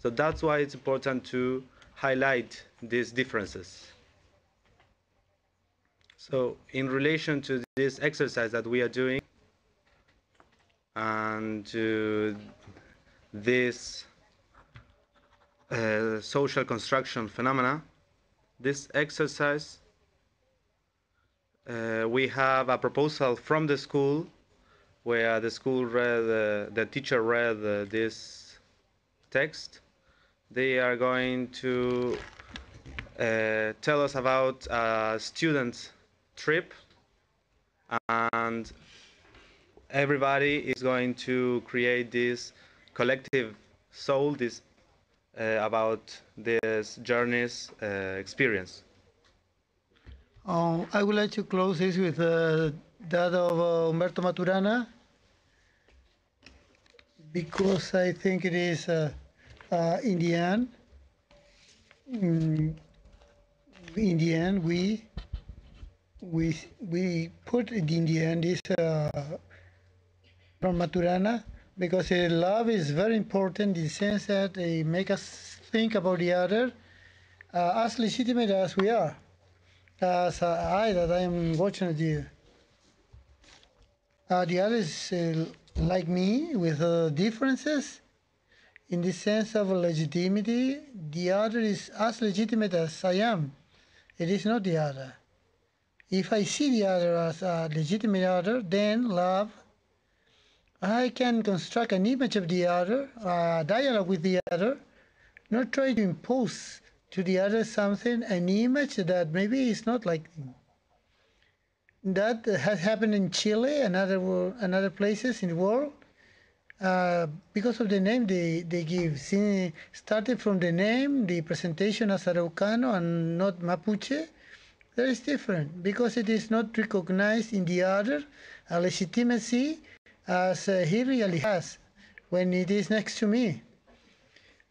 So that's why it's important to highlight these differences. So in relation to this exercise that we are doing and to this social construction phenomena, this exercise, we have a proposal from the school where the teacher read this text. They are going to tell us about a student trip, and everybody is going to create this collective soul, this about this journey's experience. I would like to close this with that of Humberto Maturana, because I think it is in the end, we put it in the end is from Maturana, because love is very important in the sense that it makes us think about the other as legitimate as we are, as that I am watching you. The other is like me with differences. In the sense of legitimacy, the other is as legitimate as I am. It is not the other. If I see the other as a legitimate other, then love, I can construct an image of the other, a dialogue with the other, not try to impose to the other something, an image that maybe is not like them. That has happened in Chile and other places in the world. Because of the name they give. Started from the name, the presentation as Araucano and not Mapuche, that is different because it is not recognized in the other a legitimacy as he really has when it is next to me.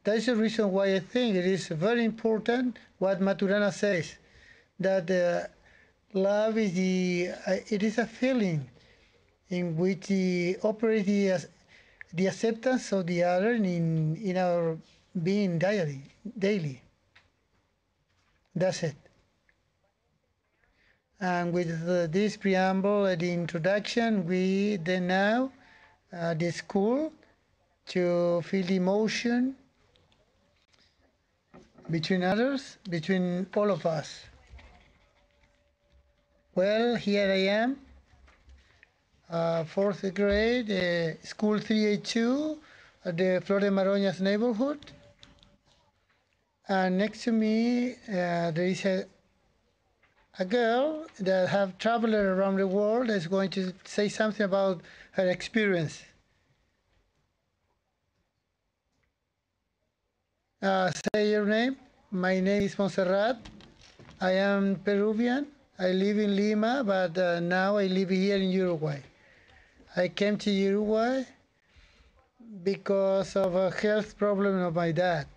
That is the reason why I think it is very important what Maturana says, that love is it is a feeling in which the operates the acceptance of the other in our being daily. That's it. And with this preamble, the introduction, we then now the school to feel the emotion between others, between all of us. Well, here I am, fourth grade, school 382 at the Flor de Maroñas neighborhood. And next to me, there is a girl that have traveled around the world is going to say something about her experience. Say your name. My name is Montserrat. I am Peruvian. I live in Lima, but now I live here in Uruguay. I came to Uruguay because of a health problem of my dad.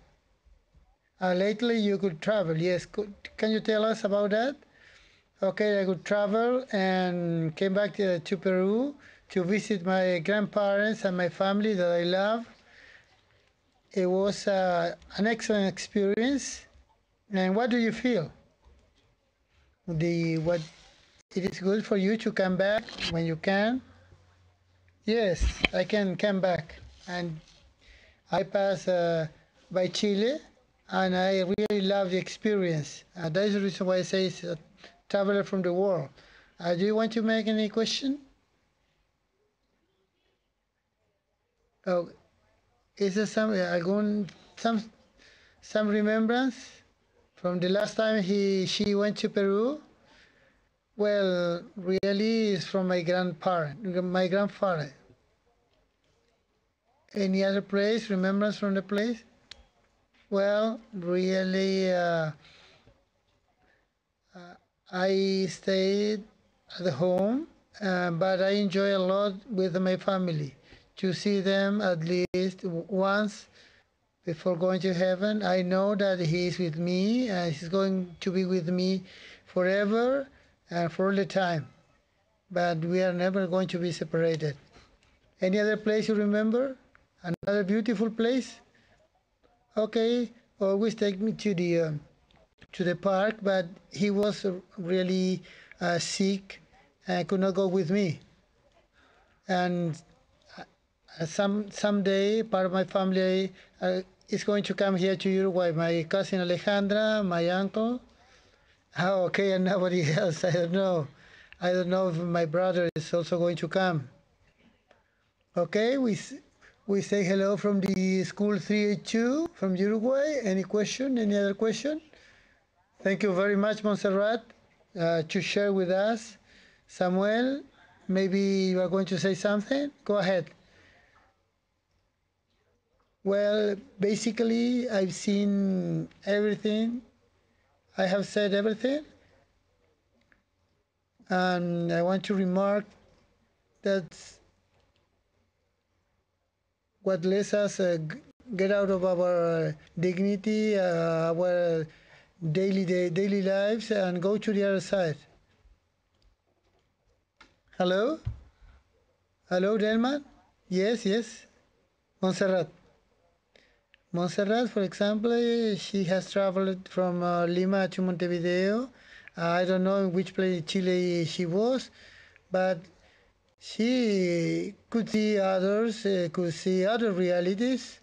Lately you could travel, yes. Can you tell us about that? Okay, I could travel and came back to Peru to visit my grandparents and my family that I love. It was an excellent experience. And what do you feel? It is good for you to come back when you can? Yes, I can come back. And I pass by Chile, and I really love the experience. That is the reason why I say it's a traveler from the world. Do you want to make any question? Oh, is there some remembrance from the last time she went to Peru? Well, really, it's from my grandfather. Any other place? Remembrance from the place? Well, really, I stayed at home, but I enjoy a lot with my family. To see them at least once before going to heaven. I know that He is with me, and He's going to be with me forever and for all the time. But we are never going to be separated. Any other place you remember? Another beautiful place? Okay, always take me to the park, but he was really sick and could not go with me. And someday, part of my family is going to come here to Uruguay. My cousin Alejandra, my uncle. Oh, okay, and nobody else. I don't know. I don't know if my brother is also going to come. Okay, We say hello from the school 382 from Uruguay. Any question? Any other question? Thank you very much, Montserrat, to share with us. Samuel, maybe you are going to say something? Go ahead. Well, basically, I've seen everything. I have said everything. And I want to remark that what lets us get out of our dignity, our daily lives, and go to the other side. Hello? Hello, Delman? Yes, yes. Montserrat. Montserrat, for example, she has traveled from Lima to Montevideo. I don't know in which place in Chile she was, but she could see others, could see other realities,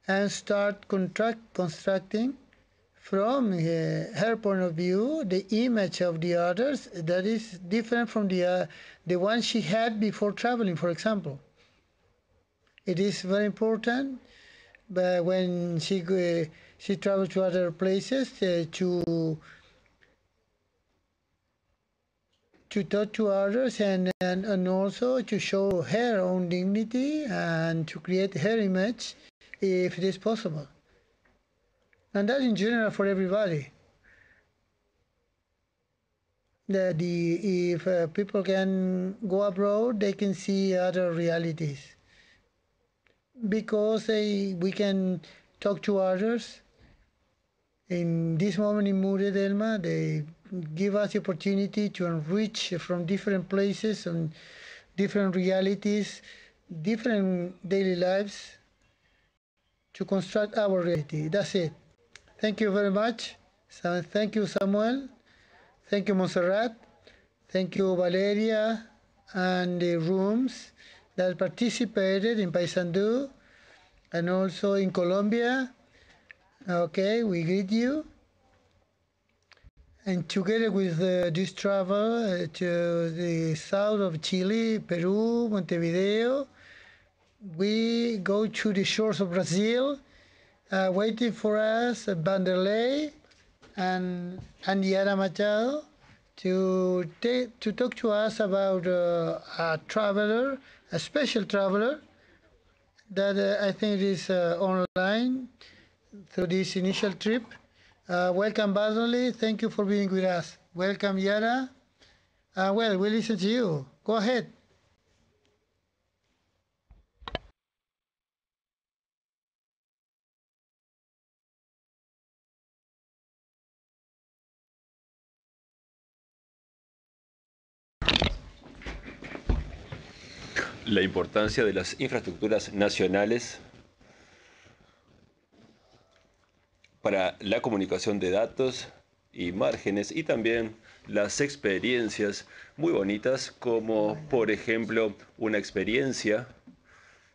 and start constructing from her point of view the image of the others that is different from the one she had before traveling, for example. It is very important. But when she travels to other places to talk to others and also to show her own dignity and to create her image if it is possible. And that in general for everybody. If people can go abroad, they can see other realities. Because we can talk to others. In this moment in Mure, Delma, they give us the opportunity to enrich from different places and different realities, different daily lives, to construct our reality. That's it. Thank you very much. So, thank you, Samuel. Thank you, Montserrat. Thank you, Valeria, and the rooms that participated in Paysandú and also in Colombia. Okay, we greet you. And together with this travel to the south of Chile, Peru, Montevideo, we go to the shores of Brazil. Waiting for us, Vanderlei and Yara Machado to talk to us about a traveler, a special traveler that I think is online through this initial trip. Welcome, Vanderlei. Thank you for being with us. Welcome, Yara. Well, we listen to you. Go ahead. La importancia de las infraestructuras nacionales para la comunicación de datos y márgenes, y también las experiencias muy bonitas, como por ejemplo una experiencia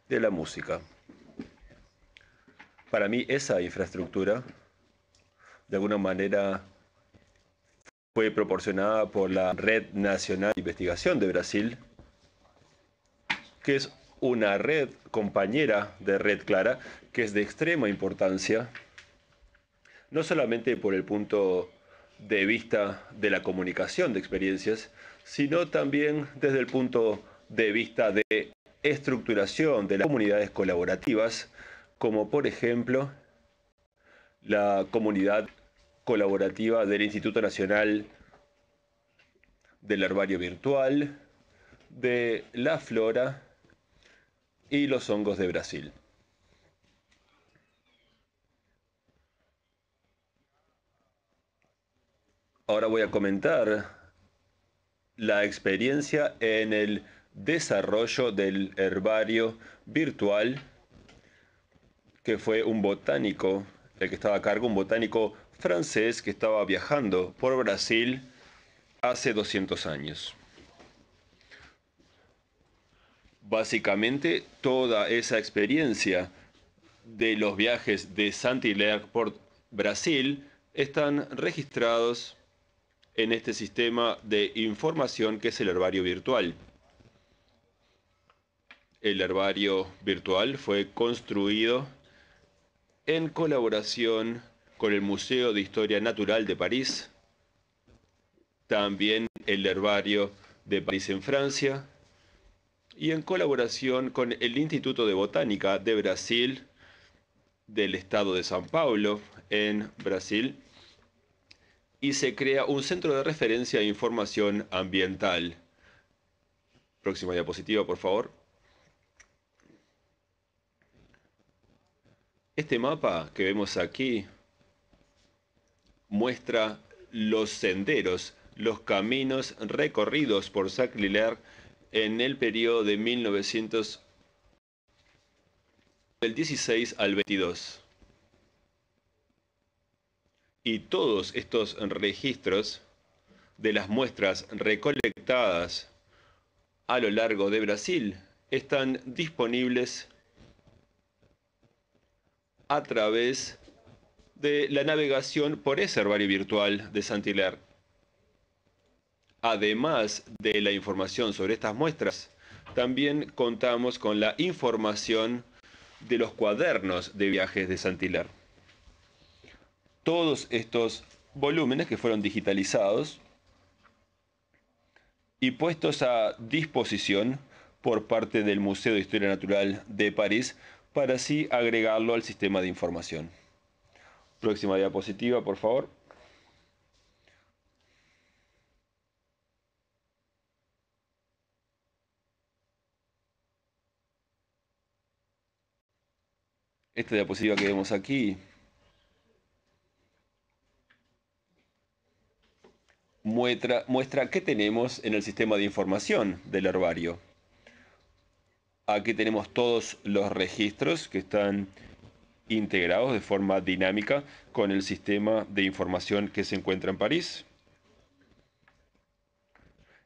de la música. Para mí esa infraestructura de alguna manera fue proporcionada por la Red Nacional de Investigación de Brasil, que es una red compañera de Red Clara, que es de extrema importancia, no solamente por el punto de vista de la comunicación de experiencias, sino también desde el punto de vista de estructuración de las comunidades colaborativas, como por ejemplo la comunidad colaborativa del Instituto Nacional del Herbario Virtual, de la Flora y los hongos de Brasil. Ahora voy a comentar la experiencia en el desarrollo del herbario virtual, que fue un botánico, el que estaba a cargo, un botánico francés que estaba viajando por Brasil hace 200 años. Básicamente, toda esa experiencia de los viajes de Saint-Hilaire por Brasil están registrados en este sistema de información que es el herbario virtual. El herbario virtual fue construido en colaboración con el Museo de Historia Natural de París, también el herbario de París en Francia, y en colaboración con el Instituto de Botánica de Brasil, del estado de São Paulo, en Brasil, y se crea un centro de referencia e información ambiental. Próxima diapositiva, por favor. Este mapa que vemos aquí muestra los senderos, los caminos recorridos por Jacques Lillard en el periodo de 1900 del 16 al 22. Y todos estos registros de las muestras recolectadas a lo largo de Brasil están disponibles a través de la navegación por ese herbario virtual de Saint-Hilaire. Además de la información sobre estas muestras, también contamos con la información de los cuadernos de viajes de Saint-Hilaire. Todos estos volúmenes que fueron digitalizados y puestos a disposición por parte del Museo de Historia Natural de París para así agregarlo al sistema de información. Próxima diapositiva, por favor. Esta diapositiva que vemos aquí muestra qué tenemos en el sistema de información del herbario. Aquí tenemos todos los registros que están integrados de forma dinámica con el sistema de información que se encuentra en París.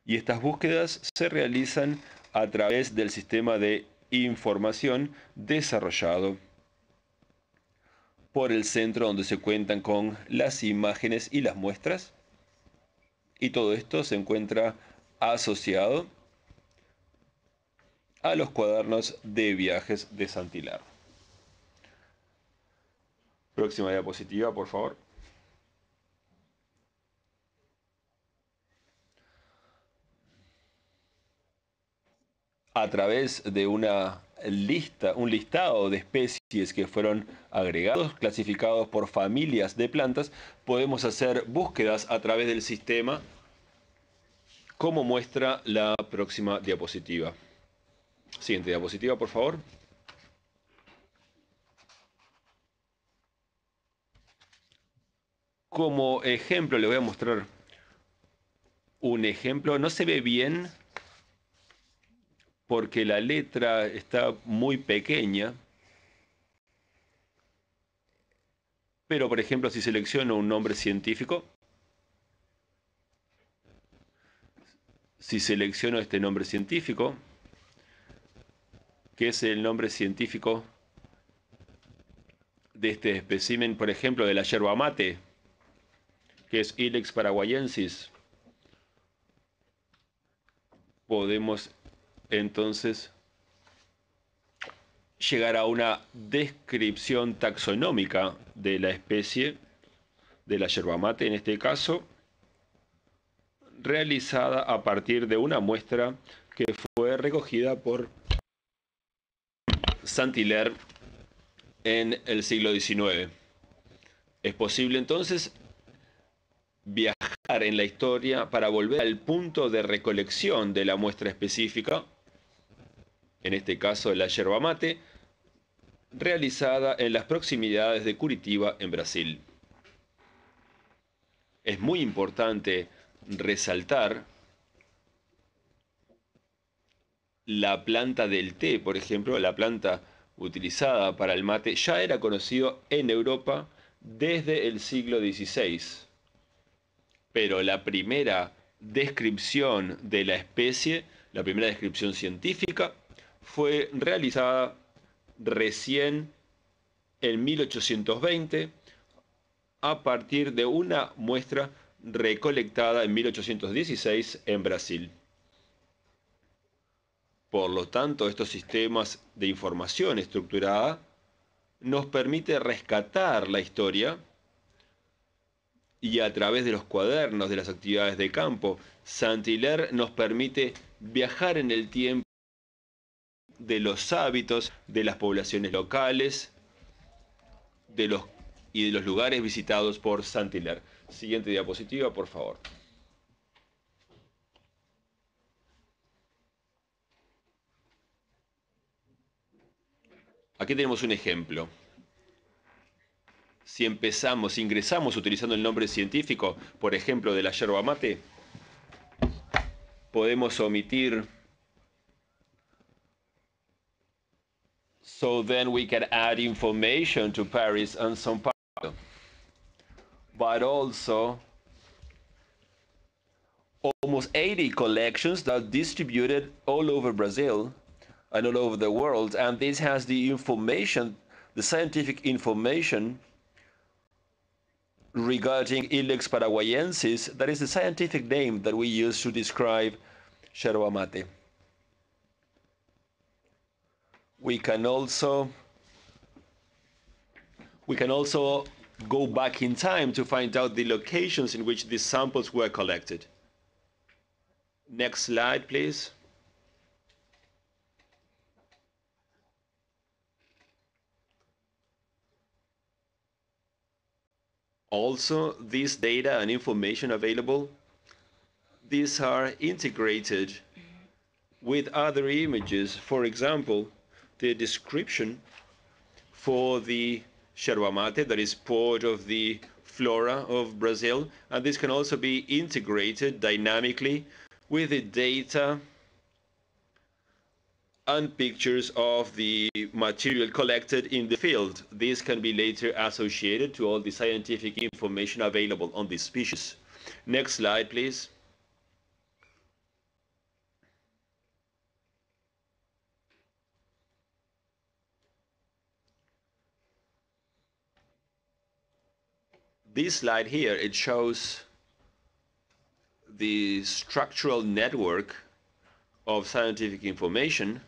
Y estas búsquedas se realizan a través del sistema de información desarrollado por el centro donde se cuentan con las imágenes y las muestras. Y todo esto se encuentra asociado a los cuadernos de viajes de Saint-Hilaire. Próxima diapositiva, por favor. A través de un listado de especies que fueron agregados, clasificados por familias de plantas, podemos hacer búsquedas a través del sistema, como muestra la próxima diapositiva. Siguiente diapositiva, por favor. Como ejemplo, le voy a mostrar un ejemplo. No se ve bien porque la letra está muy pequeña. Pero, por ejemplo, si selecciono un nombre científico, si selecciono este nombre científico, que es el nombre científico de este espécimen, por ejemplo, de la yerba mate, que es Ilex paraguayensis, podemos entonces llegar a una descripción taxonómica de la especie de la yerba mate, en este caso, realizada a partir de una muestra que fue recogida por Saint-Hilaire en el siglo XIX. Es posible entonces viajar en la historia para volver al punto de recolección de la muestra específica, en este caso la yerba mate, realizada en las proximidades de Curitiba, en Brasil. Es muy importante resaltar la planta del té, por ejemplo, la planta utilizada para el mate, ya era conocido en Europa desde el siglo XVI. Pero la primera descripción de la especie, la primera descripción científica, fue realizada recién en 1820 a partir de una muestra recolectada en 1816 en Brasil. Por lo tanto, estos sistemas de información estructurada nos permite rescatar la historia y a través de los cuadernos de las actividades de campo, Saint-Hilaire nos permite viajar en el tiempo de los hábitos de las poblaciones locales y de los lugares visitados por Saint-Hilaire. Siguiente diapositiva, por favor. Aquí tenemos un ejemplo. Si ingresamos utilizando el nombre científico, por ejemplo, de la yerba mate, podemos omitir. So then we can add information to Paris and São Paulo. But also almost 80 collections that are distributed all over Brazil and all over the world. And this has the information, the scientific information regarding Ilex paraguayensis. That is the scientific name that we use to describe yerba mate. We can also go back in time to find out the locations in which these samples were collected. Next slide, please. Also, this data and information available, these are integrated with other images. For example, the description for the yerba mate that is part of the flora of Brazil, and this can also be integrated dynamically with the data and pictures of the material collected in the field. This can be later associated to all the scientific information available on this species. Next slide, please. This slide here, it shows the structural network of scientific information,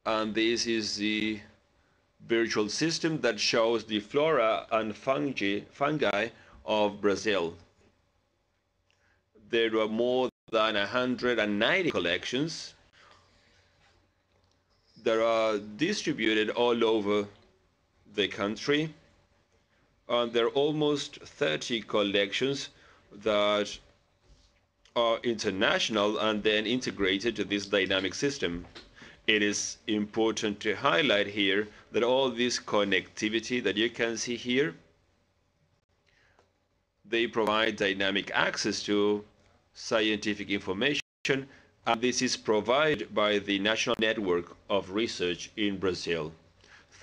and this is the virtual system that shows the flora and fungi of Brazil. There are more than 190 collections that are distributed all over the country, and there are almost 30 collections that are international and then integrated to this dynamic system. It is important to highlight here that all this connectivity that you can see here, they provide dynamic access to scientific information, and this is provided by the National Network of Research in Brazil.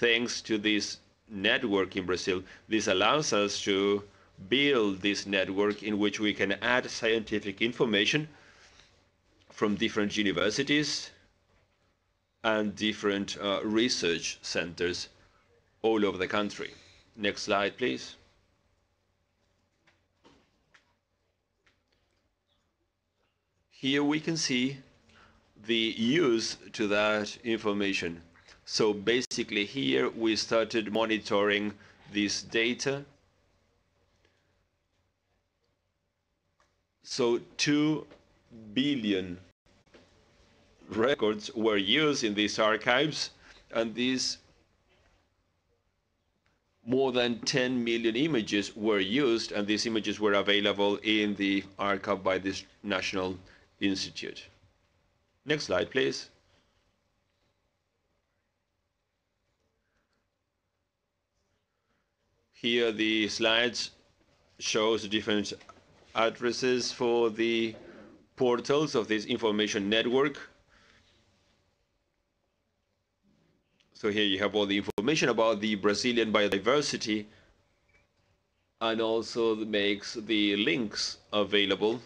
Thanks to this network in Brazil, this allows us to build this network in which we can add scientific information from different universities and different research centers all over the country. Next slide, please. Here we can see the use to that information. So basically here we started monitoring this data. So 2 billion records were used in these archives, and these more than 10 million images were used, and these images were available in the archive by this National Institute. Next slide, please. Here the slides shows the different addresses for the portals of this information network. So here you have all the information about the Brazilian biodiversity, and also makes the links available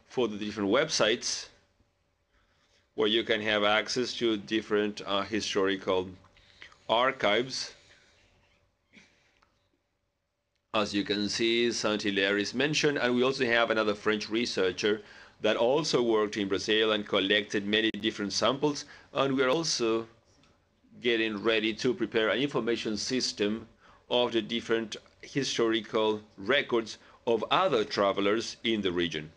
for the different websites where you can have access to different historical archives. As you can see, Saint-Hilaire is mentioned, and we also have another French researcher that also worked in Brazil and collected many different samples. And we're also getting ready to prepare an information system of the different historical records of other travelers in the region.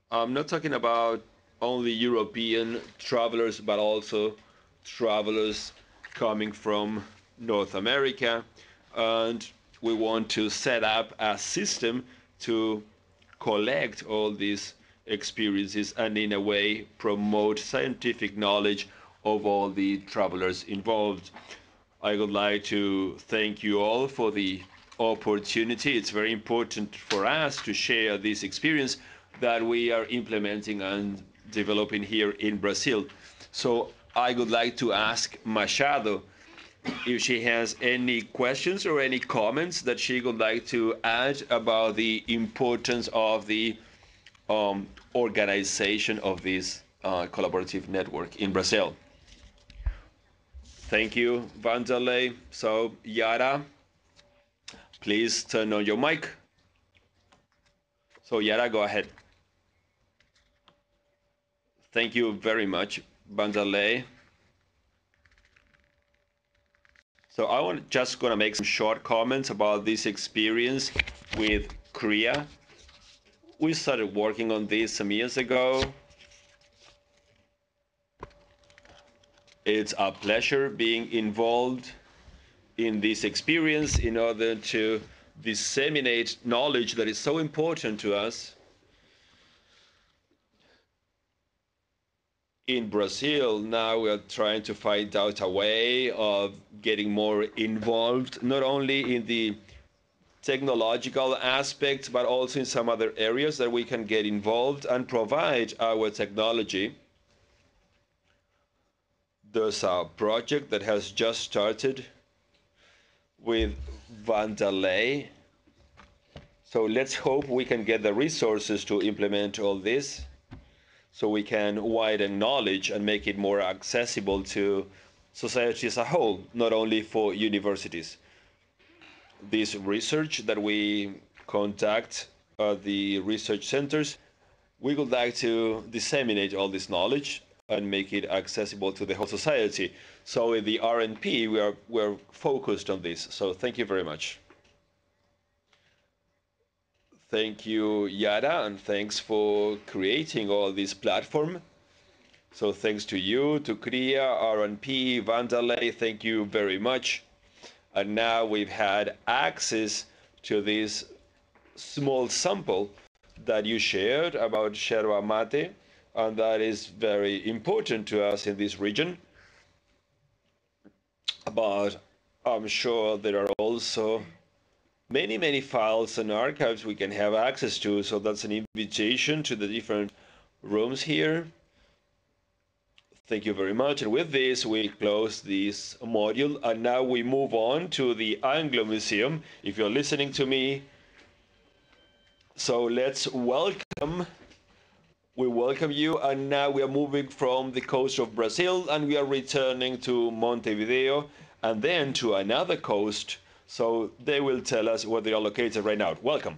I'm not talking about only European travelers, but also travelers coming from North America. And we want to set up a system to collect all these experiences and in a way promote scientific knowledge of all the travelers involved. I would like to thank you all for the opportunity. It's very important for us to share this experience that we are implementing and developing here in Brazil. So I would like to ask Machado if she has any questions or any comments that she would like to add about the importance of the organization of this collaborative network in Brazil. Thank you, Vanderlei. So, Yara, please turn on your mic. So, Yara, go ahead. Thank you very much, Vanderlei. So I just gonna make some short comments about this experience with Korea. We started working on this some years ago. It's a pleasure being involved in this experience in order to disseminate knowledge that is so important to us. In Brazil, now we are trying to find out a way of getting more involved, not only in the technological aspects, but also in some other areas that we can get involved and provide our technology. There's a project that has just started with Vanderlei. So let's hope we can get the resources to implement all this so we can widen knowledge and make it more accessible to society as a whole, not only for universities. This research that we conduct at the research centers, we would like to disseminate all this knowledge and make it accessible to the whole society. So in the RNP, we're focused on this. So thank you very much. Thank you, Yara, and thanks for creating all this platform. So thanks to you, to Kriya, RNP, Vanderlei, thank you very much. And now we've had access to this small sample that you shared about yerba mate, and that is very important to us in this region. But I'm sure there are also many files and archives we can have access to, so that's an invitation to the different rooms here. Thank you very much. And with this, we close this module. And now we move on to the Anglo Museum, if you're listening to me. So let's welcome, we welcome you. And now we are moving from the coast of Brazil and we are returning to Montevideo and then to another coast. So they will tell us where they are located right now. Welcome.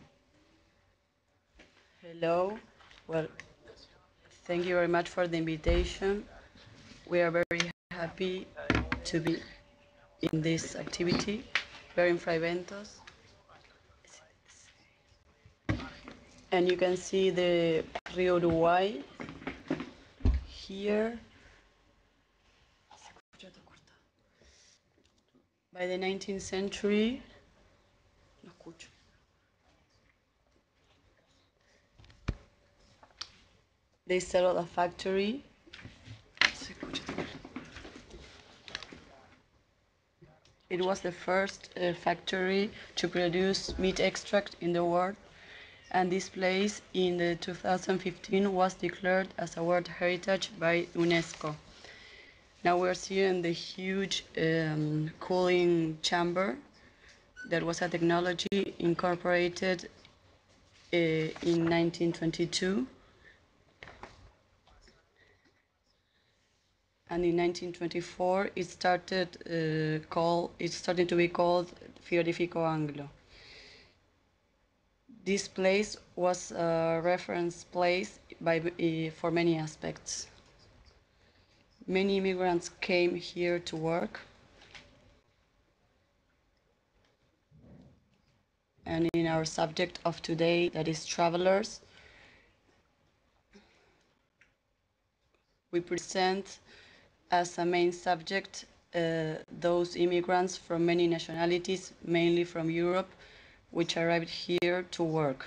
Hello. Well, thank you very much for the invitation. We are very happy to be in this activity. We're in Fray Bentos. And you can see the Rio Uruguay here. By the 19th century, they settled a factory. It was the first factory to produce meat extract in the world, and this place in the 2015 was declared as a World Heritage by UNESCO. Now we're seeing the huge cooling chamber that was a technology incorporated in 1922. And in 1924, it started to be called Frigorífico Anglo. This place was a reference place for many aspects. Many immigrants came here to work. And in our subject of today, that is travelers, we present as a main subject those immigrants from many nationalities, mainly from Europe, which arrived here to work.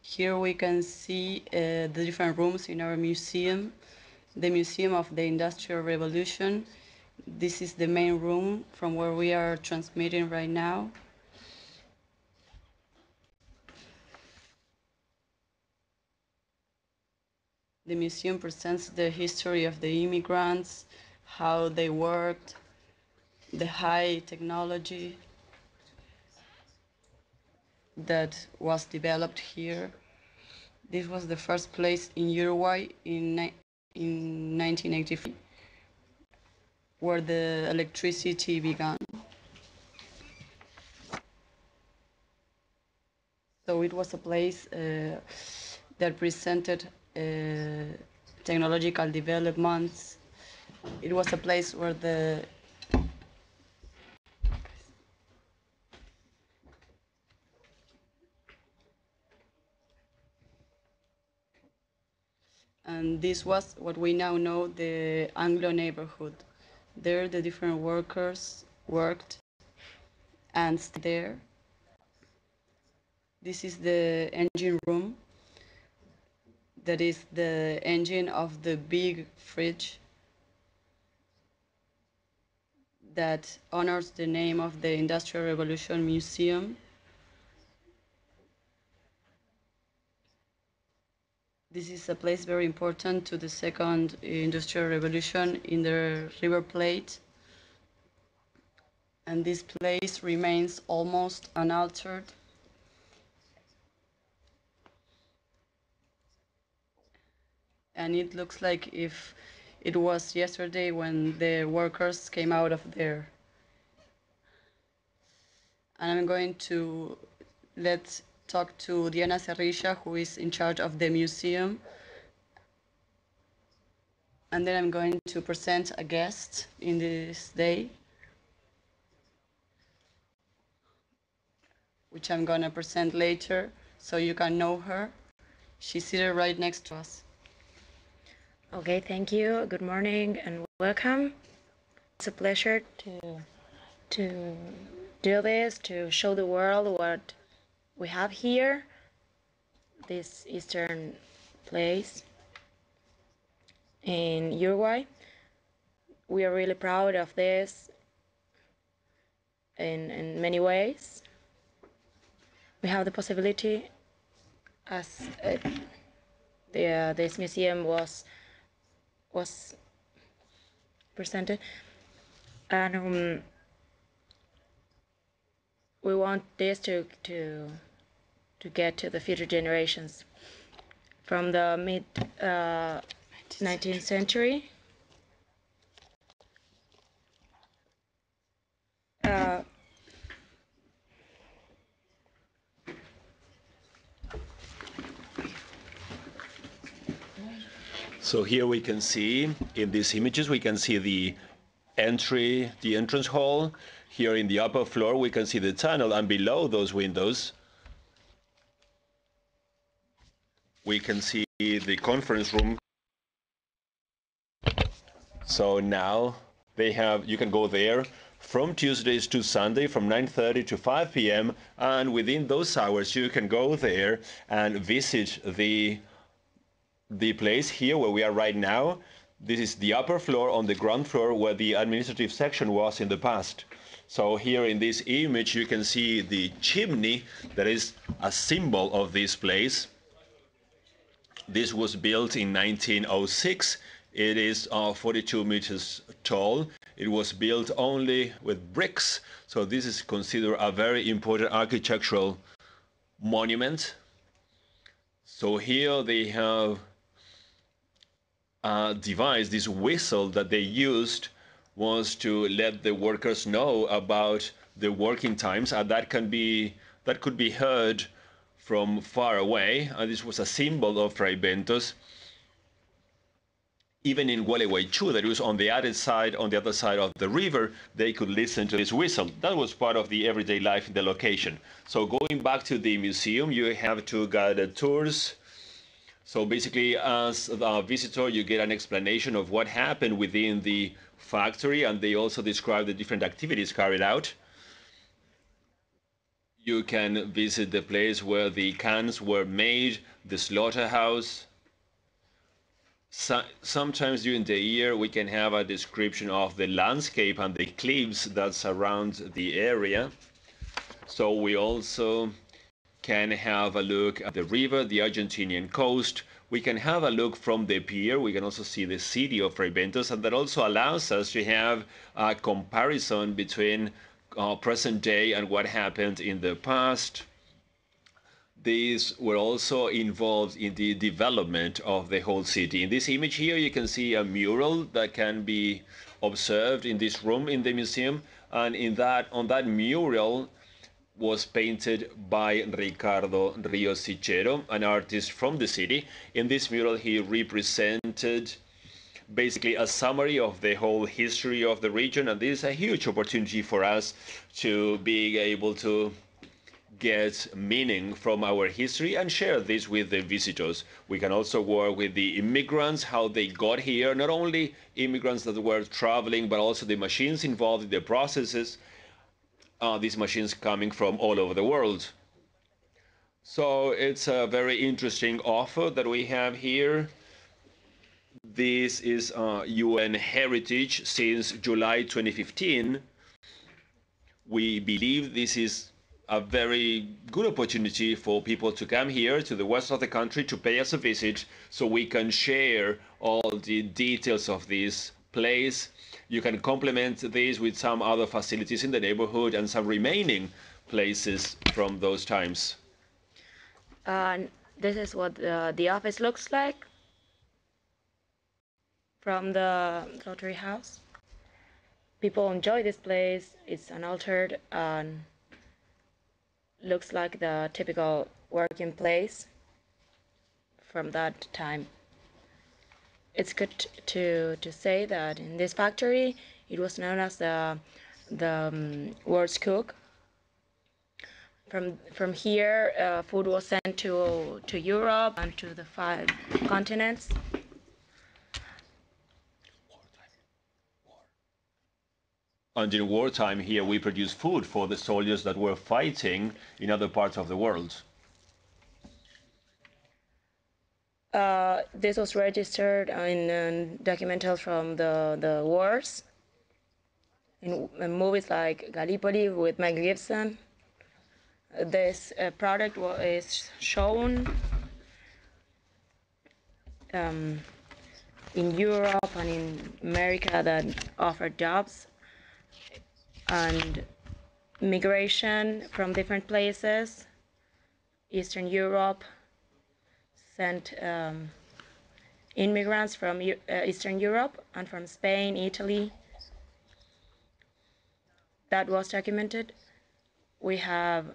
Here we can see the different rooms in our museum, the Museum of the Industrial Revolution. This is the main room from where we are transmitting right now. The museum presents the history of the immigrants, how they worked, the high technology that was developed here. This was the first place in Uruguay in 1983, where the electricity began. So it was a place that presented technological developments. It was a place where and this was what we now know the Anglo neighborhood. There the different workers worked and stayed there. This is the engine room. That is the engine of the big fridge that honors the name of the Industrial Revolution Museum. This is a place very important to the second Industrial Revolution in the River Plate. And this place remains almost unaltered. And it looks like if it was yesterday when the workers came out of there. And I'm going to talk to Diana Cerrilla, who is in charge of the museum. And then I'm going to present a guest in this day, which I'm going to present later so you can know her. She's seated right next to us. Okay, thank you. Good morning and welcome. It's a pleasure to do this, to show the world what we have here, this eastern place in Uruguay. We are really proud of this in many ways. We have the possibility, as this museum was presented, and we want this to get to the future generations. From the mid 19th century, So here we can see, in these images, we can see the entrance hall. Here in the upper floor, we can see the tunnel, and below those windows, we can see the conference room. So now you can go there from Tuesdays to Sunday from 9:30 to 5 p.m. And within those hours, you can go there and visit the place here where we are right now. This is the upper floor on the ground floor where the administrative section was in the past. So here in this image, you can see the chimney that is a symbol of this place. This was built in 1906. It is 42 meters tall. It was built only with bricks. So this is considered a very important architectural monument. So here they have device, this whistle that they used was to let the workers know about the working times, and that could be heard from far away, and this was a symbol of Fray Bentos. Even in Gualeguaychú, that was on the other side of the river, they could listen to this whistle. That was part of the everyday life in the location. So going back to the museum, you have two guided tours. So basically, as a visitor, you get an explanation of what happened within the factory, and they also describe the different activities carried out. You can visit the place where the cans were made, the slaughterhouse. Sometimes during the year, we can have a description of the landscape and the cliffs that surround the area. So we also can have a look at the river, the Argentinian coast. We can have a look from the pier. We can also see the city of Fray Bentos, and that also allows us to have a comparison between present day and what happened in the past. These were also involved in the development of the whole city. In this image here, you can see a mural that can be observed in this room in the museum, and on that mural was painted by Ricardo Rios Sichero, an artist from the city. In this mural, he represented basically a summary of the whole history of the region, and this is a huge opportunity for us to be able to get meaning from our history and share this with the visitors. We can also work with the immigrants, how they got here, not only immigrants that were traveling, but also the machines involved in the processes, these machines coming from all over the world. So it's a very interesting offer that we have here. This is UN Heritage since July 2015. We believe this is a very good opportunity for people to come here to the west of the country to pay us a visit so we can share all the details of this place. You can complement this with some other facilities in the neighborhood and some remaining places from those times. This is what the office looks like from the slaughterhouse. People enjoy this place. It's unaltered and looks like the typical working place from that time. It's good to say that in this factory, it was known as the world's cook. From here, food was sent to Europe and to the 5 continents. And in wartime here, we produce food for the soldiers that were fighting in other parts of the world. This was registered in documentaries from the wars, in movies like Gallipoli with Mel Gibson. This product is shown in Europe and in America that offer jobs and migration from different places. Eastern Europe sent immigrants from Eastern Europe and from Spain, Italy. That was documented. We have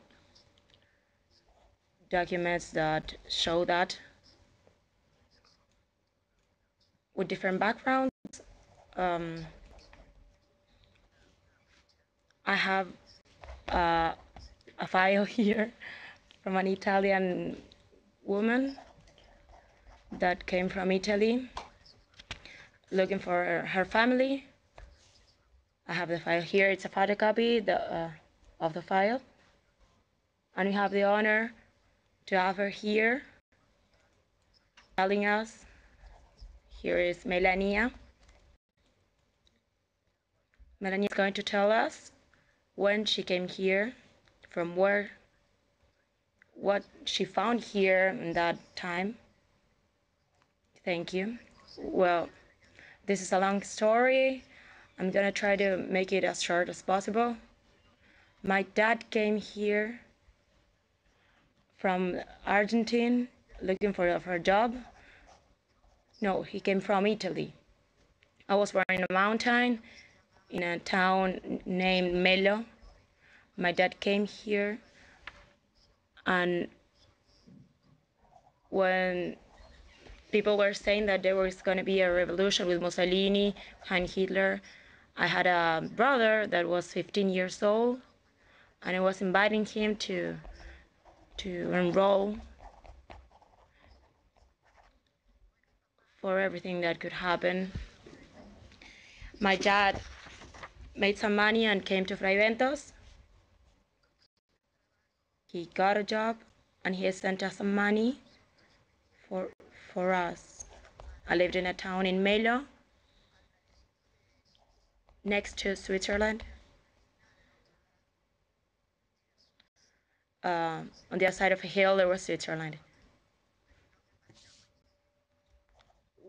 documents that show that with different backgrounds. I have a file here from an Italian woman that came from Italy looking for her family. I have the file here. It's a photocopy of the file. And we have the honor to have her here telling us. Here is Melania. Melania is going to tell us when she came here, from where, what she found here in that time. Thank you. Well, this is a long story. I'm gonna try to make it as short as possible. My dad came here from Argentina looking for a job. No, he came from Italy. I was born in a mountain in a town named Melo. My dad came here and when people were saying that there was going to be a revolution with Mussolini and Hitler, I had a brother that was 15 years old, and I was inviting him to enroll for everything that could happen. My dad made some money and came to Fray Bentos. He got a job and he sent us some money for us. I lived in a town in Melo, next to Switzerland. On the other side of a hill, there was Switzerland.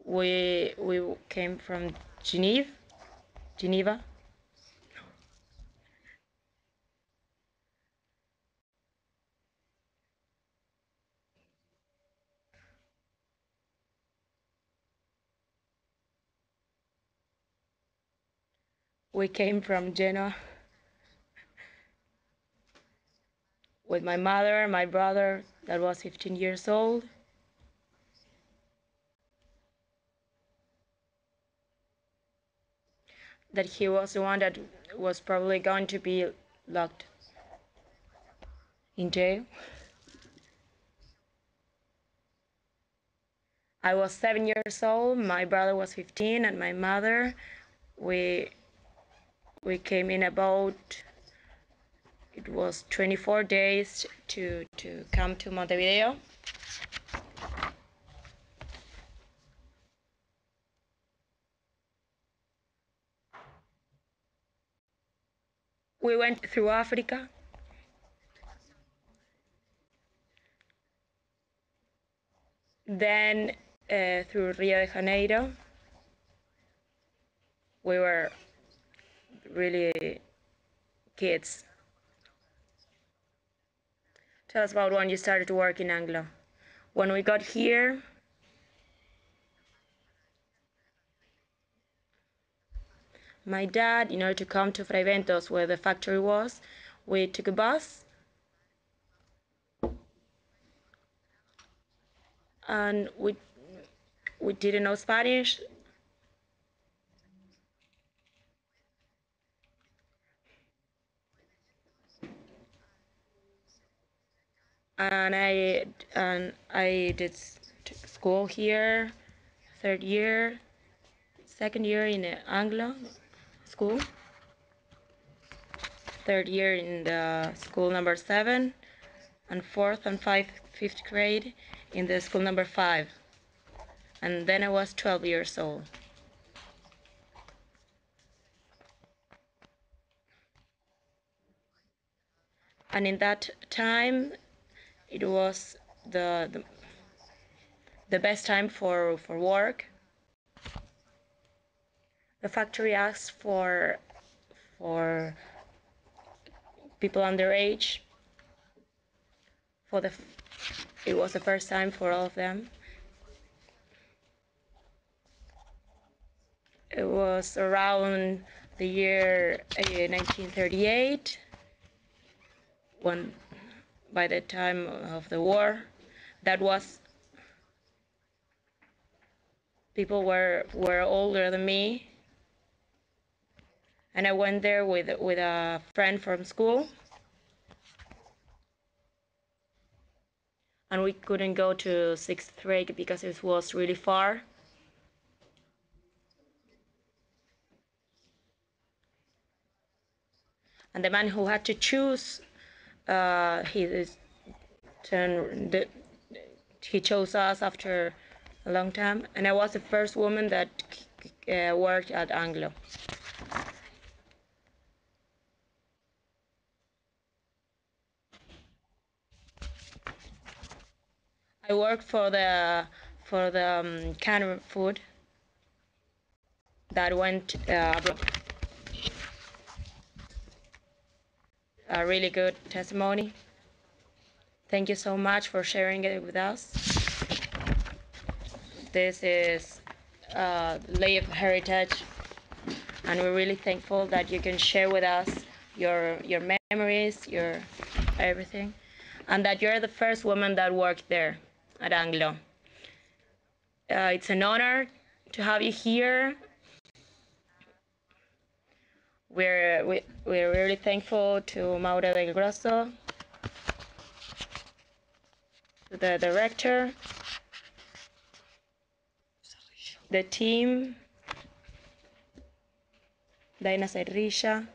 We came from Geneva. We came from Genoa with my mother, my brother that was 15 years old. That he was the one that was probably going to be locked in jail. I was 7 years old, my brother was 15, and my mother, we came in about, it was 24 days to come to Montevideo. We went through Africa. Then through Rio de Janeiro. We were really kids. Tell us about when you started to work in Anglo. When we got here, my dad, in order to come to Fray Bentos, where the factory was, we took a bus. And we didn't know Spanish. And I did school here, third year, second year in the Anglo school, third year in the school number 7, and fourth and fifth grade in the school number 5. And then I was 12 years old. And in that time, it was the best time for work. The factory asked for people underage. It was the first time for all of them. It was around the year 1938, when, by the time of the war, that was, people were older than me, and I went there with a friend from school, and we couldn't go to 6th grade because it was really far. And the man who had to choose, he chose us after a long time, and I was the first woman that worked at Anglo. I worked for the canned food that went abroad. A really good testimony. Thank you so much for sharing it with us. This is Lay of Heritage, and we're really thankful that you can share with us your memories, your everything, and that you're the first woman that worked there. Aranglo. It's an honor to have you here. We're really thankful to Mure del Grosso, to the director, the team, Daina Cerrilla,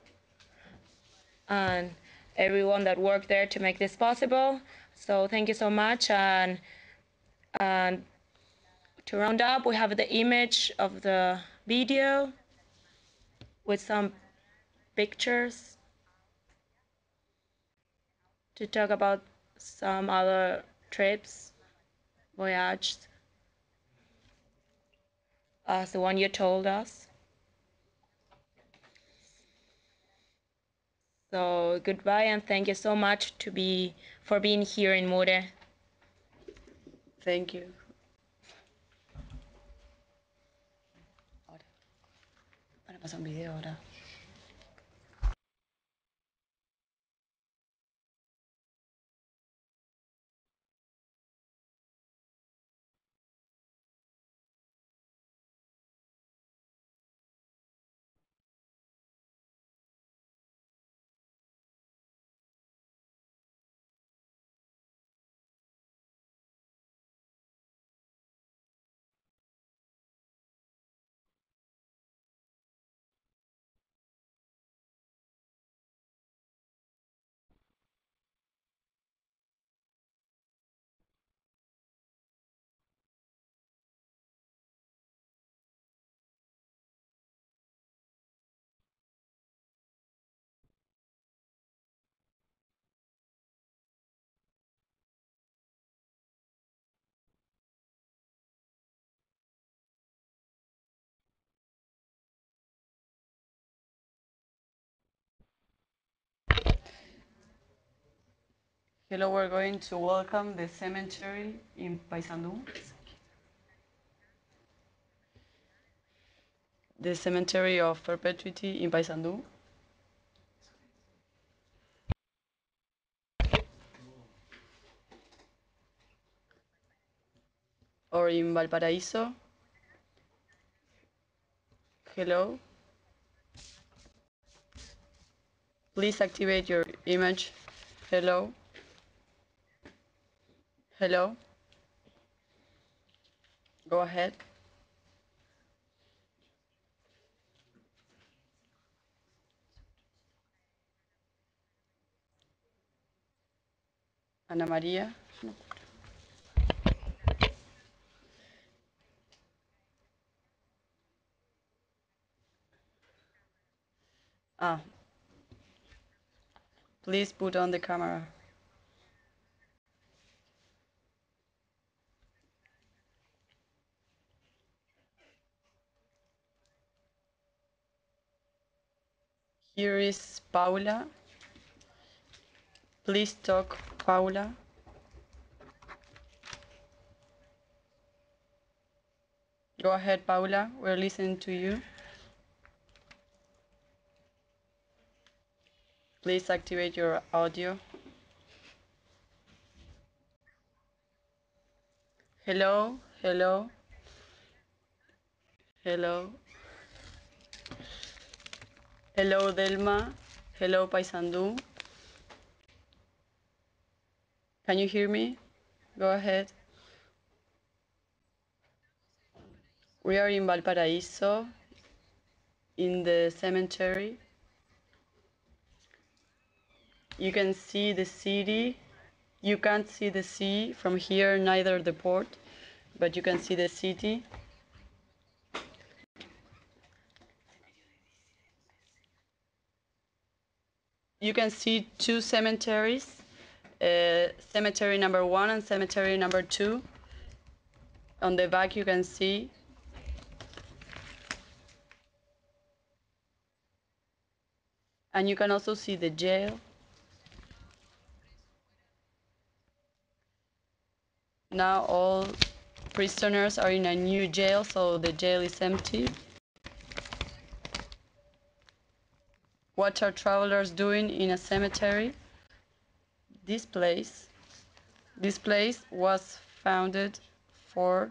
and everyone that worked there to make this possible. So thank you so much. And to round up, we have the image of the video with some pictures to talk about some other trips, voyages, as the one you told us. So goodbye and thank you so much for being here in Mure. Thank you. Ahora pasa un video ahora. Hello, we're going to welcome the cemetery in Paysandú. The cemetery of perpetuity in Paysandú. Or in Valparaíso. Hello. Please activate your image. Hello. Hello. Go ahead. Ana María. Please put on the camera. Here is Paula. Please talk, Paula. Go ahead, Paula. We're listening to you. Please activate your audio. Hello, hello, hello. Hello, Delma. Hello, Paysandú. Can you hear me? Go ahead. We are in Valparaíso, in the cemetery. You can see the city. You can't see the sea from here, neither the port, but you can see the city. You can see two cemeteries, cemetery number 1 and cemetery number 2. On the back you can see. And you can also see the jail. Now all prisoners are in a new jail, so the jail is empty. What are travelers doing in a cemetery? This place was founded for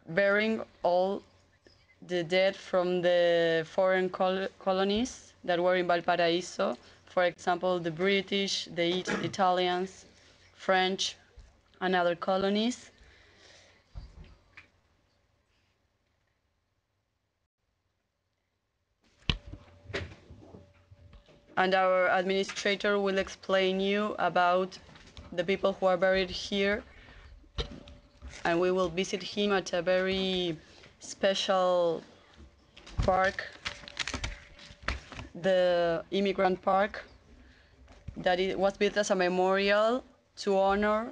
burying all the dead from the foreign colonies that were in Valparaiso. For example, the British, the Italians, French, and other colonies. And our administrator will explain you about the people who are buried here, and we will visit him at a very special park, the Immigrant Park, that it was built as a memorial to honor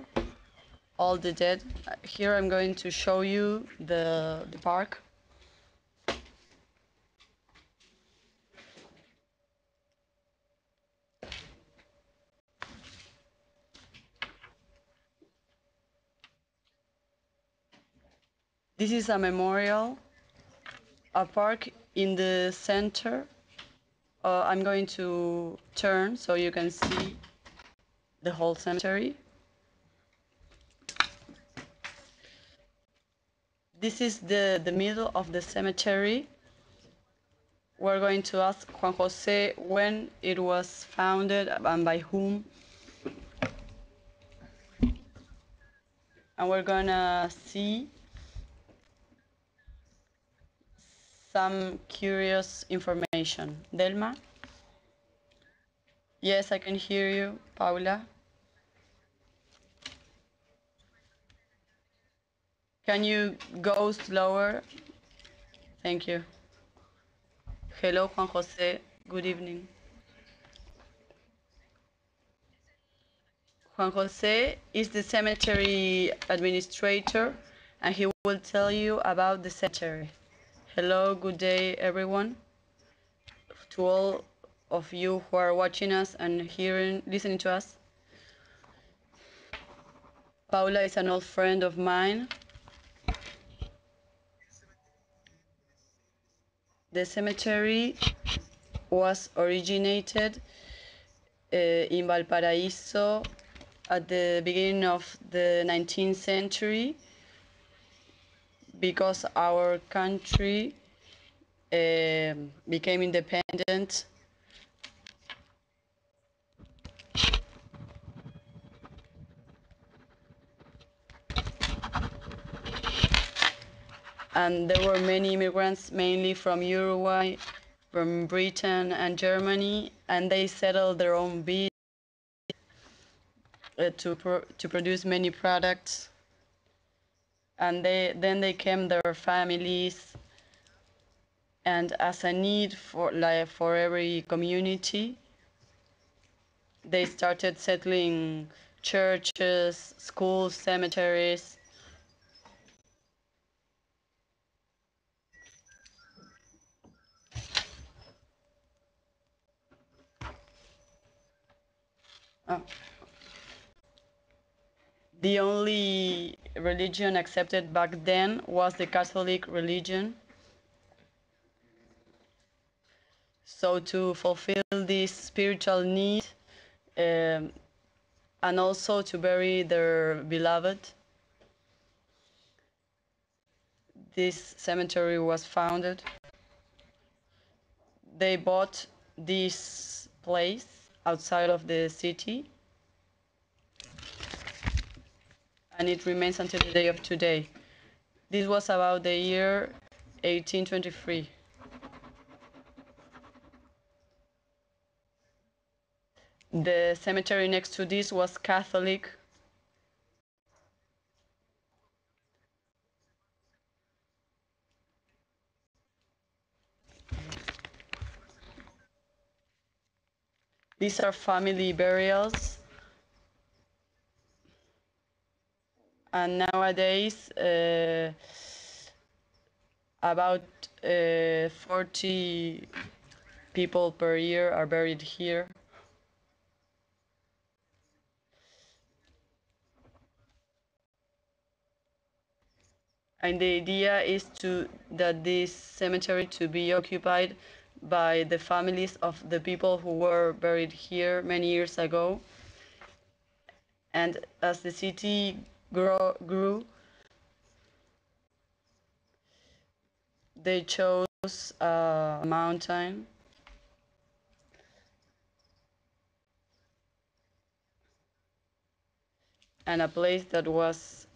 all the dead. Here I'm going to show you the park. This is a memorial, a park in the center. I'm going to turn so you can see the whole cemetery. This is the middle of the cemetery. We're going to ask Juan Jose when it was founded and by whom. And we're gonna see some curious information. Delma? Yes, I can hear you. Paula? Can you go slower? Thank you. Hello, Juan Jose. Good evening. Juan Jose is the cemetery administrator, and he will tell you about the cemetery. Hello, good day, everyone. To all of you who are watching us and listening to us. Paula is an old friend of mine. The cemetery was originated in Valparaiso at the beginning of the 19th century because our country became independent and there were many immigrants, mainly from Uruguay, from Britain and Germany, and they settled their own business to produce many products. And then they came their families, and as a need for every community, they started settling churches, schools, cemeteries. Oh. The only religion accepted back then was the Catholic religion. So to fulfill this spiritual need and also to bury their beloved, this cemetery was founded. They bought this place outside of the city, and it remains until the day of today. This was about the year 1823. The cemetery next to this was Catholic. These are family burials. And nowadays, about 40 people per year are buried here. And the idea is that this cemetery to be occupied by the families of the people who were buried here many years ago. And as the city grew, they chose a mountain and a place that was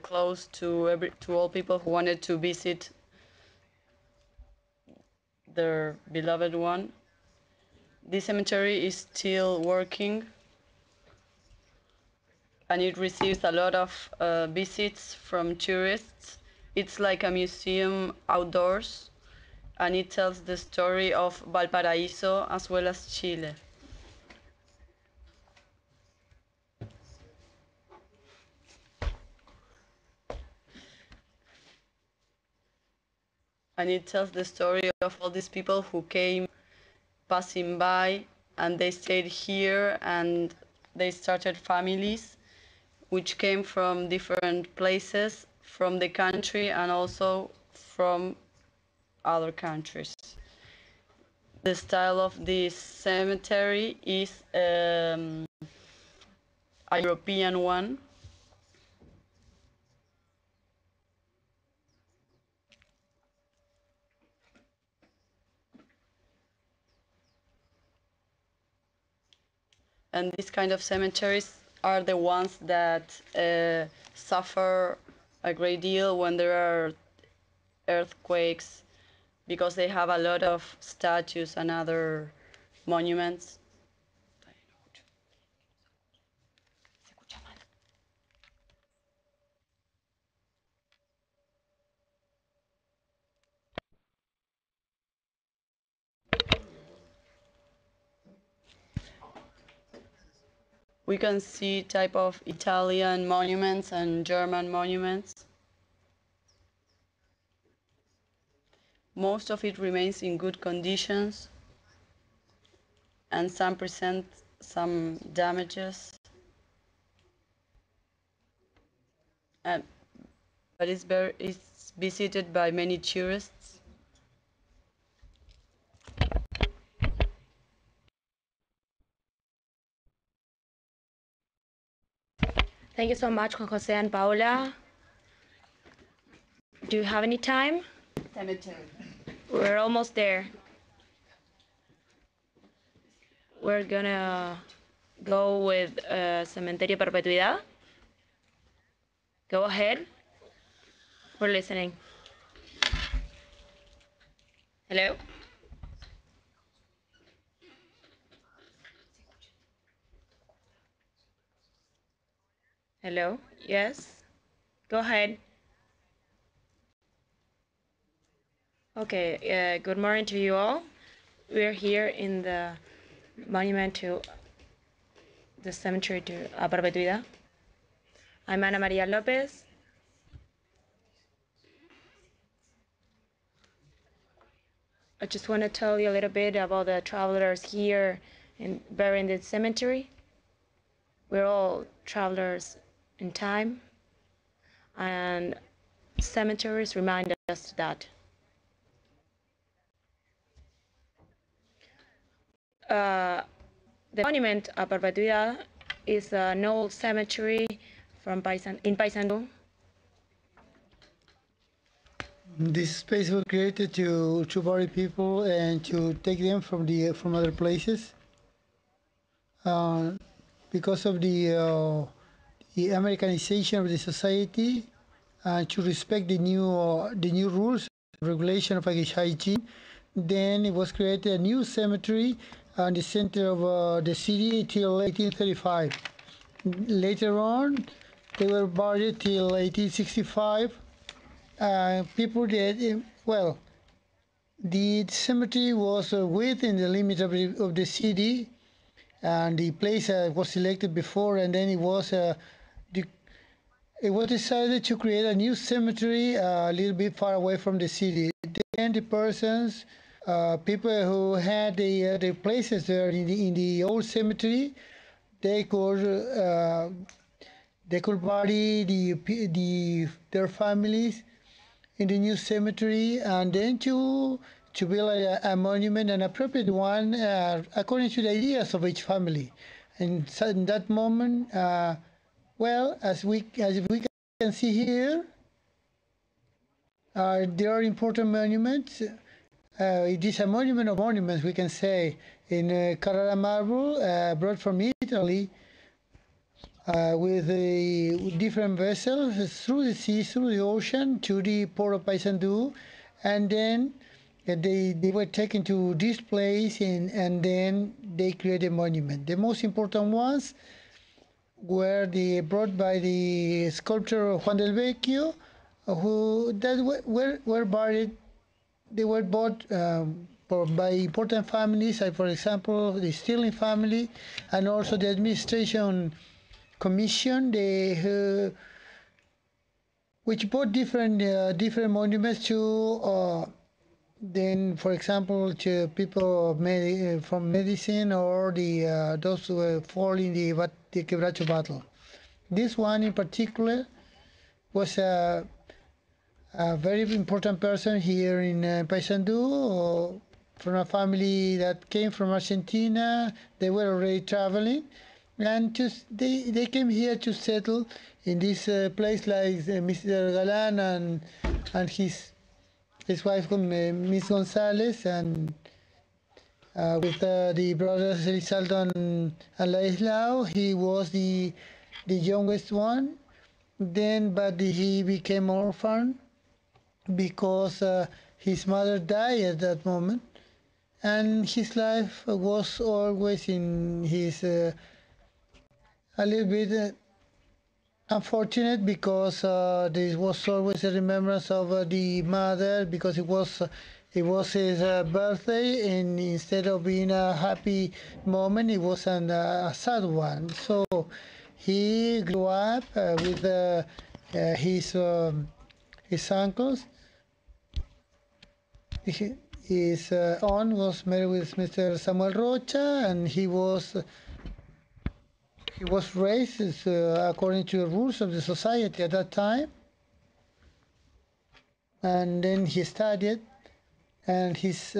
close to all people who wanted to visit their beloved one. This cemetery is still working, and it receives a lot of visits from tourists. It's like a museum outdoors, and it tells the story of Valparaíso as well as Chile. And it tells the story of all these people who came passing by, and they stayed here, and they started families which came from different places from the country and also from other countries. The style of this cemetery is a European one. And these kind of cemeteries are the ones that suffer a great deal when there are earthquakes, because they have a lot of statues and other monuments. We can see type of Italian monuments and German monuments. Most of it remains in good conditions, and some present some damages. But it's visited by many tourists. Thank you so much, Juan Jose and Paula. Do you have any time? Cemetery. We're almost there. We're gonna go with Cementerio Perpetuidad. Go ahead. We're listening. Hello? Hello? Yes? Go ahead. Okay, good morning to you all. We're here in the monument to the cemetery to Perpetuidad. I'm Ana Maria Lopez. I just want to tell you a little bit about the travelers here buried in the cemetery. We're all travelers in time, and cemeteries remind us that. The monument a Perpetuidad is an old cemetery in Paysandú. This space was created to bury people and to take them from other places. Because of the Americanization of the society, and to respect the new rules, regulation of hygiene, then it was created a new cemetery in the center of the city till 1835. Later on, they were buried till 1865. People did well. The cemetery was within the limits of the city, and the place was selected before, and then it was decided to create a new cemetery a little bit far away from the city. Then the persons, people who had their places there in the old cemetery, they could bury their families in the new cemetery, and then to build a monument, an appropriate one, according to the ideas of each family. And so in that moment, Well, as we can see here, there are important monuments. It is a monument of monuments, we can say, in Carrara marble, brought from Italy, with different vessels through the sea, through the ocean, to the port of Paysandú, and then they were taken to this place, and then they created a monument. The most important ones were brought by the sculptor Juan del Vecchio, who were buried. They were bought by important families, like for example the Stirling family, and also the administration commission. Which bought different monuments to then, for example, to people from medicine, or those who fall in the Quebracho battle. This one in particular was a very important person here in Paysandú, from a family that came from Argentina. They were already traveling, and they came here to settle in this place, like Mr. Galan and his wife, Miss Gonzalez, and with the brothers Elizaldo and Ladislao. He was the youngest one. Then, but he became orphan because his mother died at that moment, and his life was always in his a little bit unfortunate, because there was always a remembrance of the mother, because it was his birthday, and instead of being a happy moment, it was a sad one. So he grew up with his uncles. His aunt was married with Mr. Samuel Rocha, and he was raised according to the rules of the society at that time. And then he studied, and his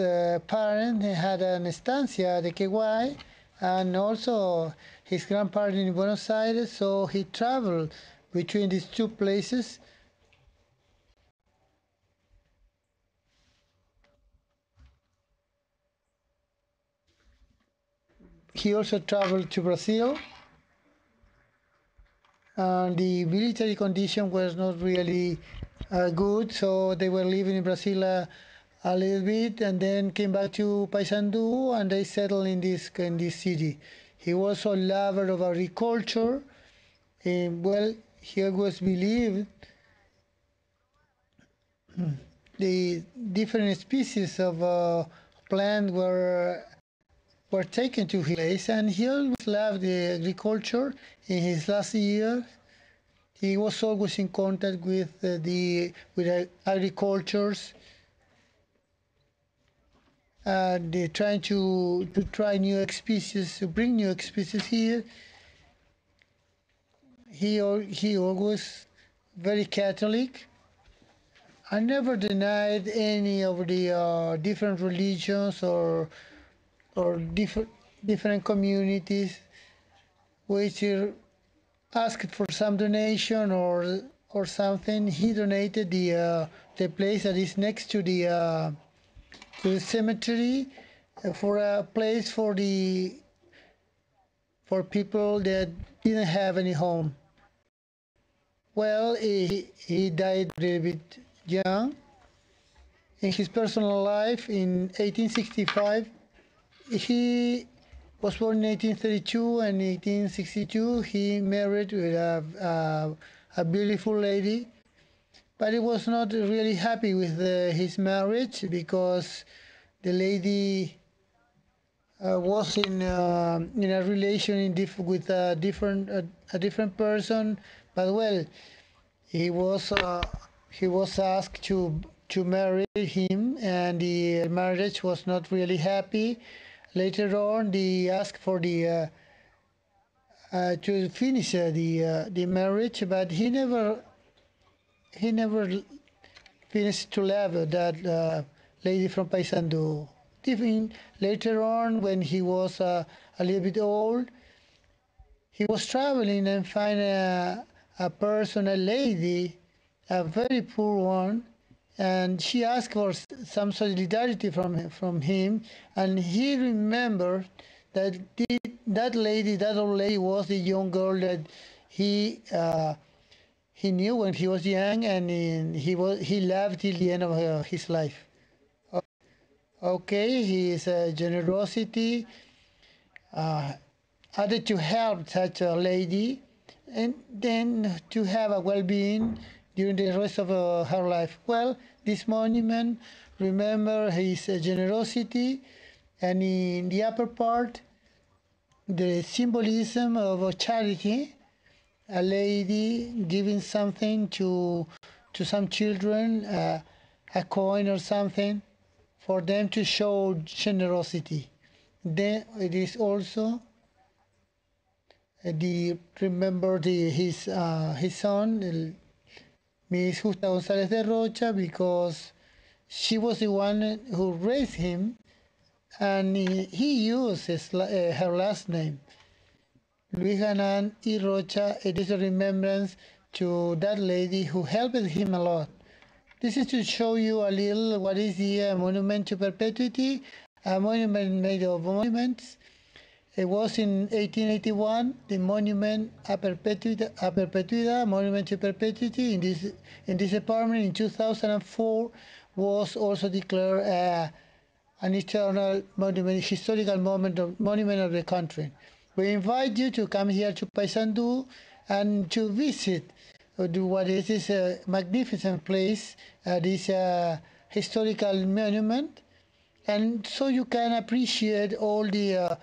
parents had an estancia de Queguay, and also his grandparents in Buenos Aires, so he traveled between these two places. He also traveled to Brazil, and the military condition was not really good, so they were living in Brazil a little bit, and then came back to Paysandú, and they settled in this city. He was a lover of agriculture. Well, he always believed the different species of plant were taken to his place, and he always loved the agriculture. In his last year, he was always in contact with agricultures, trying to try new species, to bring new species here. He always very Catholic. I never denied any of the different religions or different communities which asked for some donation or something. He donated the place that is next to the cemetery for a place for people that didn't have any home. Well, he died a little bit young. In his personal life, in 1865, he was born in 1832, and in 1862 he married with a beautiful lady, but he was not really happy with his marriage, because the lady was in a relation with a different person. But well, he was asked to marry him, and the marriage was not really happy. Later on, they asked for to finish the marriage, but he never finished to love that lady from Paysandú. Even later on, when he was a little bit old, he was traveling and find a person, a lady, a very poor one, and she asked for some solidarity from him, and he remembered that that lady, that old lady, was the young girl that he knew when he was young, and he loved till the end of his life. Okay, his generosity added to help such a lady, and then to have a well-being during the rest of her life. Well, this monument remember his generosity, and in the upper part, the symbolism of a charity, a lady giving something to some children, a coin or something, for them to show generosity. Then it is also his son, Miss Justa González de Rocha, because she was the one who raised him, and he used her last name, Luis Ganan y Rocha. It is a remembrance to that lady who helped him a lot. This is to show you a little what is the monument to perpetuity, a monument made of monuments. It was in 1881, the monument a perpetuidad, monument to perpetuity in this department. In 2004 was also declared an eternal monument, historical monument of the country. We invite you to come here to Paysandú and to visit what is this magnificent place, this historical monument, and so you can appreciate all the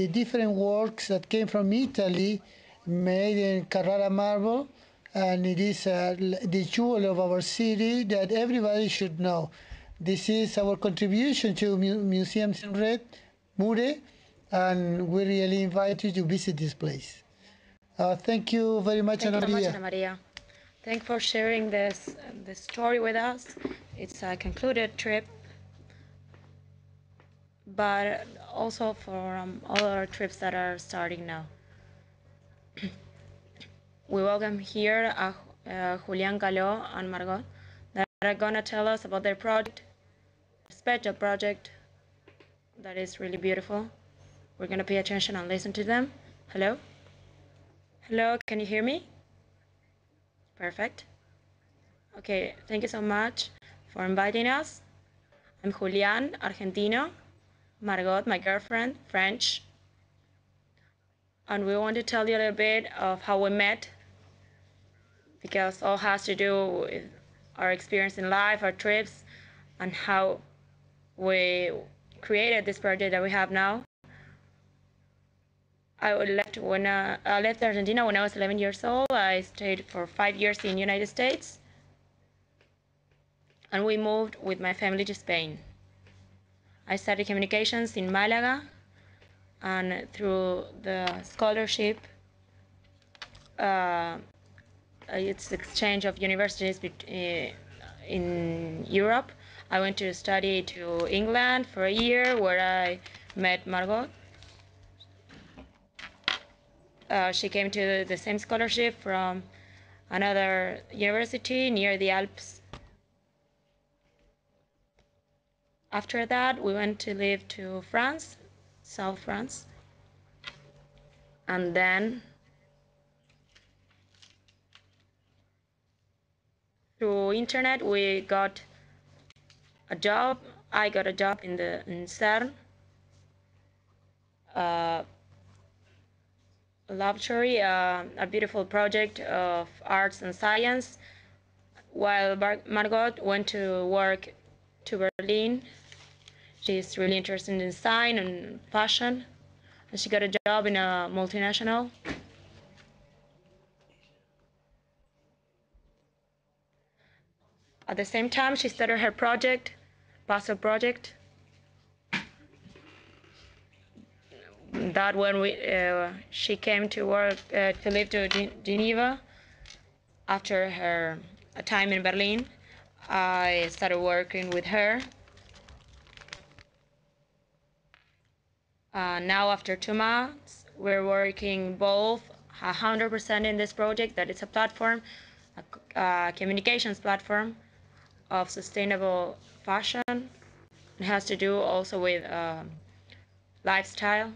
different works that came from Italy, made in Carrara marble, and it is the jewel of our city that everybody should know. This is our contribution to Museums in Red, Mure, and we really invite you to visit this place. Thank you very much, Thank you Ana so much, Maria. Ana Maria. Thank you for sharing this story with us. It's a concluded trip, but also for other trips that are starting now. We welcome here Julián Caló and Margot that are gonna tell us about their project, special project that is really beautiful. We're gonna pay attention and listen to them. Hello? Hello, can you hear me? Perfect. Okay, thank you so much for inviting us. I'm Julián, Argentino. Margot, my girlfriend, French. And we want to tell you a little bit of how we met, because all has to do with our experience in life, our trips, and how we created this project that we have now. I left Argentina when I was 11 years old. I stayed for 5 years in the United States, and we moved with my family to Spain. I studied communications in Malaga, and through the scholarship, it's exchange of universities in Europe. I went to study to England for a year, where I met Margot. She came to the same scholarship from another university near the Alps. After that, we went to live to France, South France. And then through internet, we got a job. I got a job in CERN, a laboratory, a beautiful project of arts and science, while Margot went to work to Berlin. She's really interested in design and fashion, and she got a job in a multinational. At the same time, she started her project, Paso project. That when she came to work to live to Geneva after her time in Berlin, I started working with her. Now after 2 months, we're working both 100% in this project, that it's a platform, a communications platform of sustainable fashion. It has to do also with lifestyle.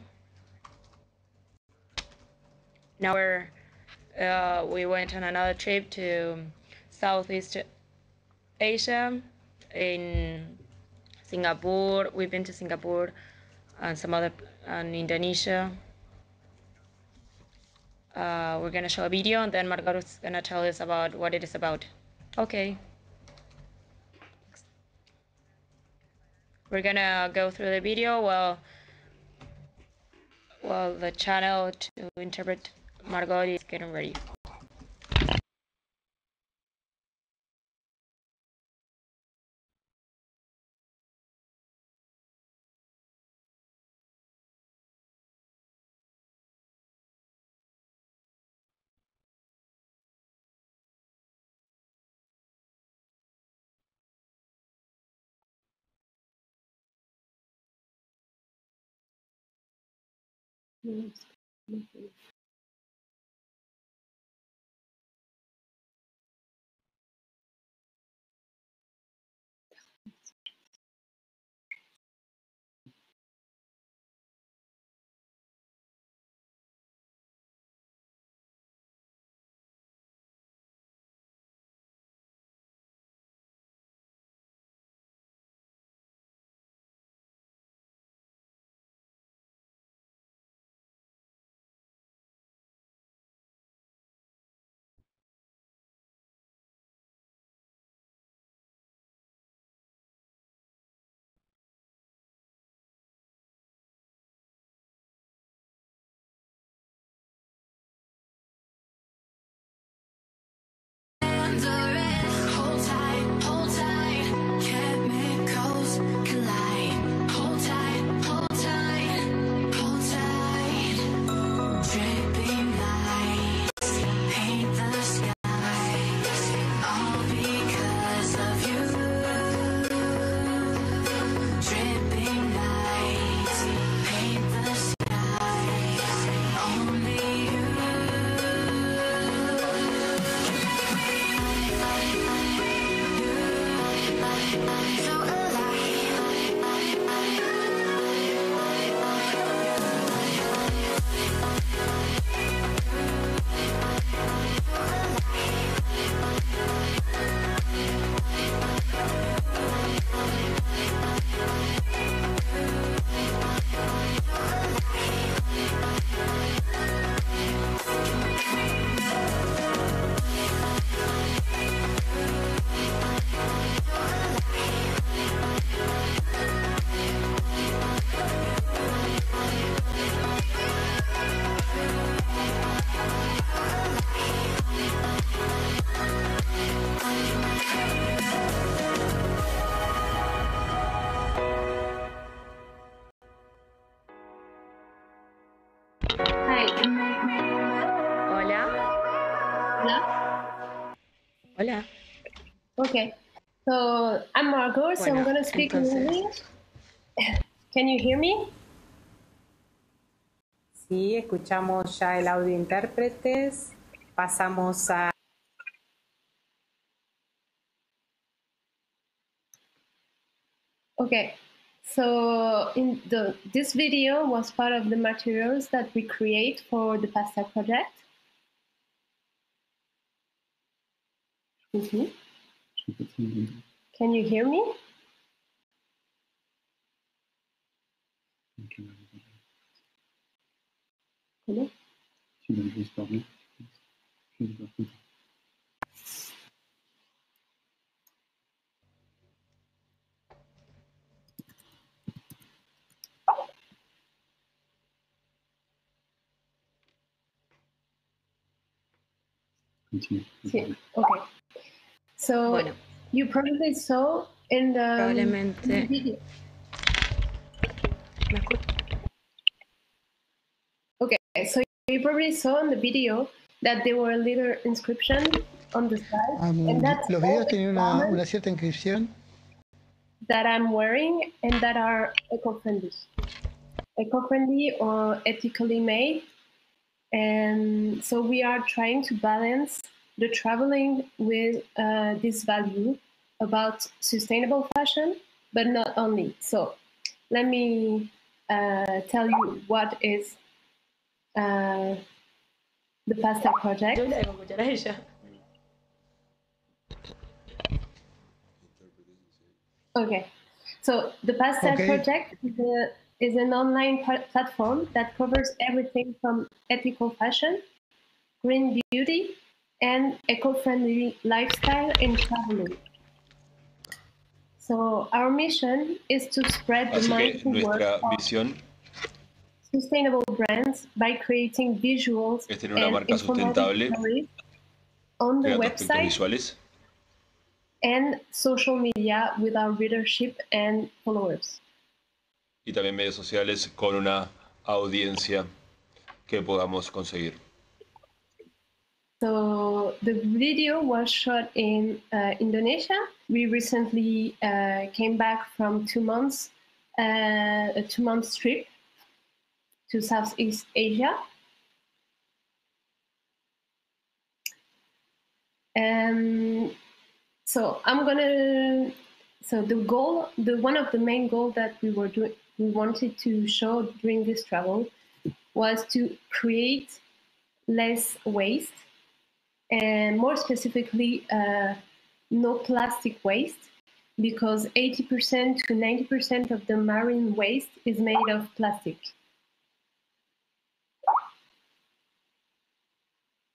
Now we went on another trip to Southeast Asia, in Singapore. We've been to Singapore and some other, and Indonesia. We're gonna show a video and then Margot is gonna tell us about what it is about. Okay. We're gonna go through the video while the channel to interpret Margot is getting ready. Hola. Okay, so I'm Margot, so I'm going to speak in English. Can you hear me? Sí, escuchamos ya el audio intérpretes. Pasamos a... Okay, so this video was part of the materials that we create for the PASTA project. Can you hear me? Hello? Sí, okay. So you probably saw in the video. Okay, so you probably saw in the video that there were little inscription on the side, and that's los videos tenían una cierta inscripción that I'm wearing and that are eco-friendly or ethically made. And so we are trying to balance the traveling with this value about sustainable fashion, but not only. So let me tell you what is the pasta project. Okay, so the pasta project is an online platform that covers everything from ethical fashion, green beauty, and eco-friendly lifestyle in traveling. So our mission is to spread the mindful work of sustainable brands by creating visuals and informative stories on the website and social media with our readership and followers. Y también medios sociales con una audiencia que podamos conseguir. So the video was shot in Indonesia. We recently came back from 2 months, a 2-month trip to Southeast Asia. So the goal, one of the main goals that we wanted to show during this travel was to create less waste, and more specifically, no plastic waste, because 80% to 90% of the marine waste is made of plastic.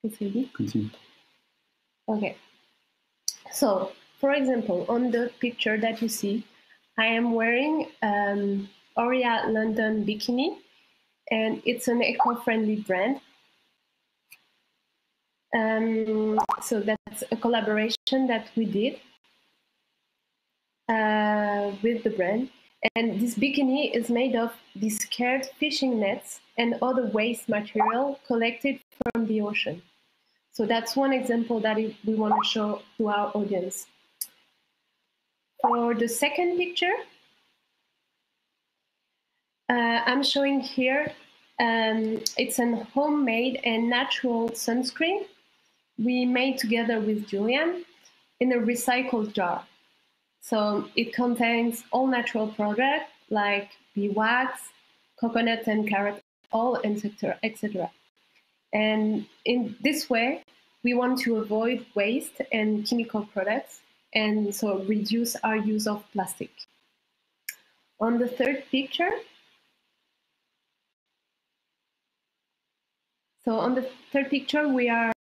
Continue. Okay. So, for example, on the picture that you see, I am wearing Oria London bikini, and it's an eco-friendly brand. So that's a collaboration that we did with the brand. And this bikini is made of discarded fishing nets and other waste material collected from the ocean. So that's one example that we want to show to our audience. For the second picture, I'm showing here, it's a homemade and natural sunscreen we made together with Julian in a recycled jar. So it contains all natural products like beeswax, coconut and carrot oil, etc. And in this way, we want to avoid waste and chemical products, and so reduce our use of plastic. On the third picture, we are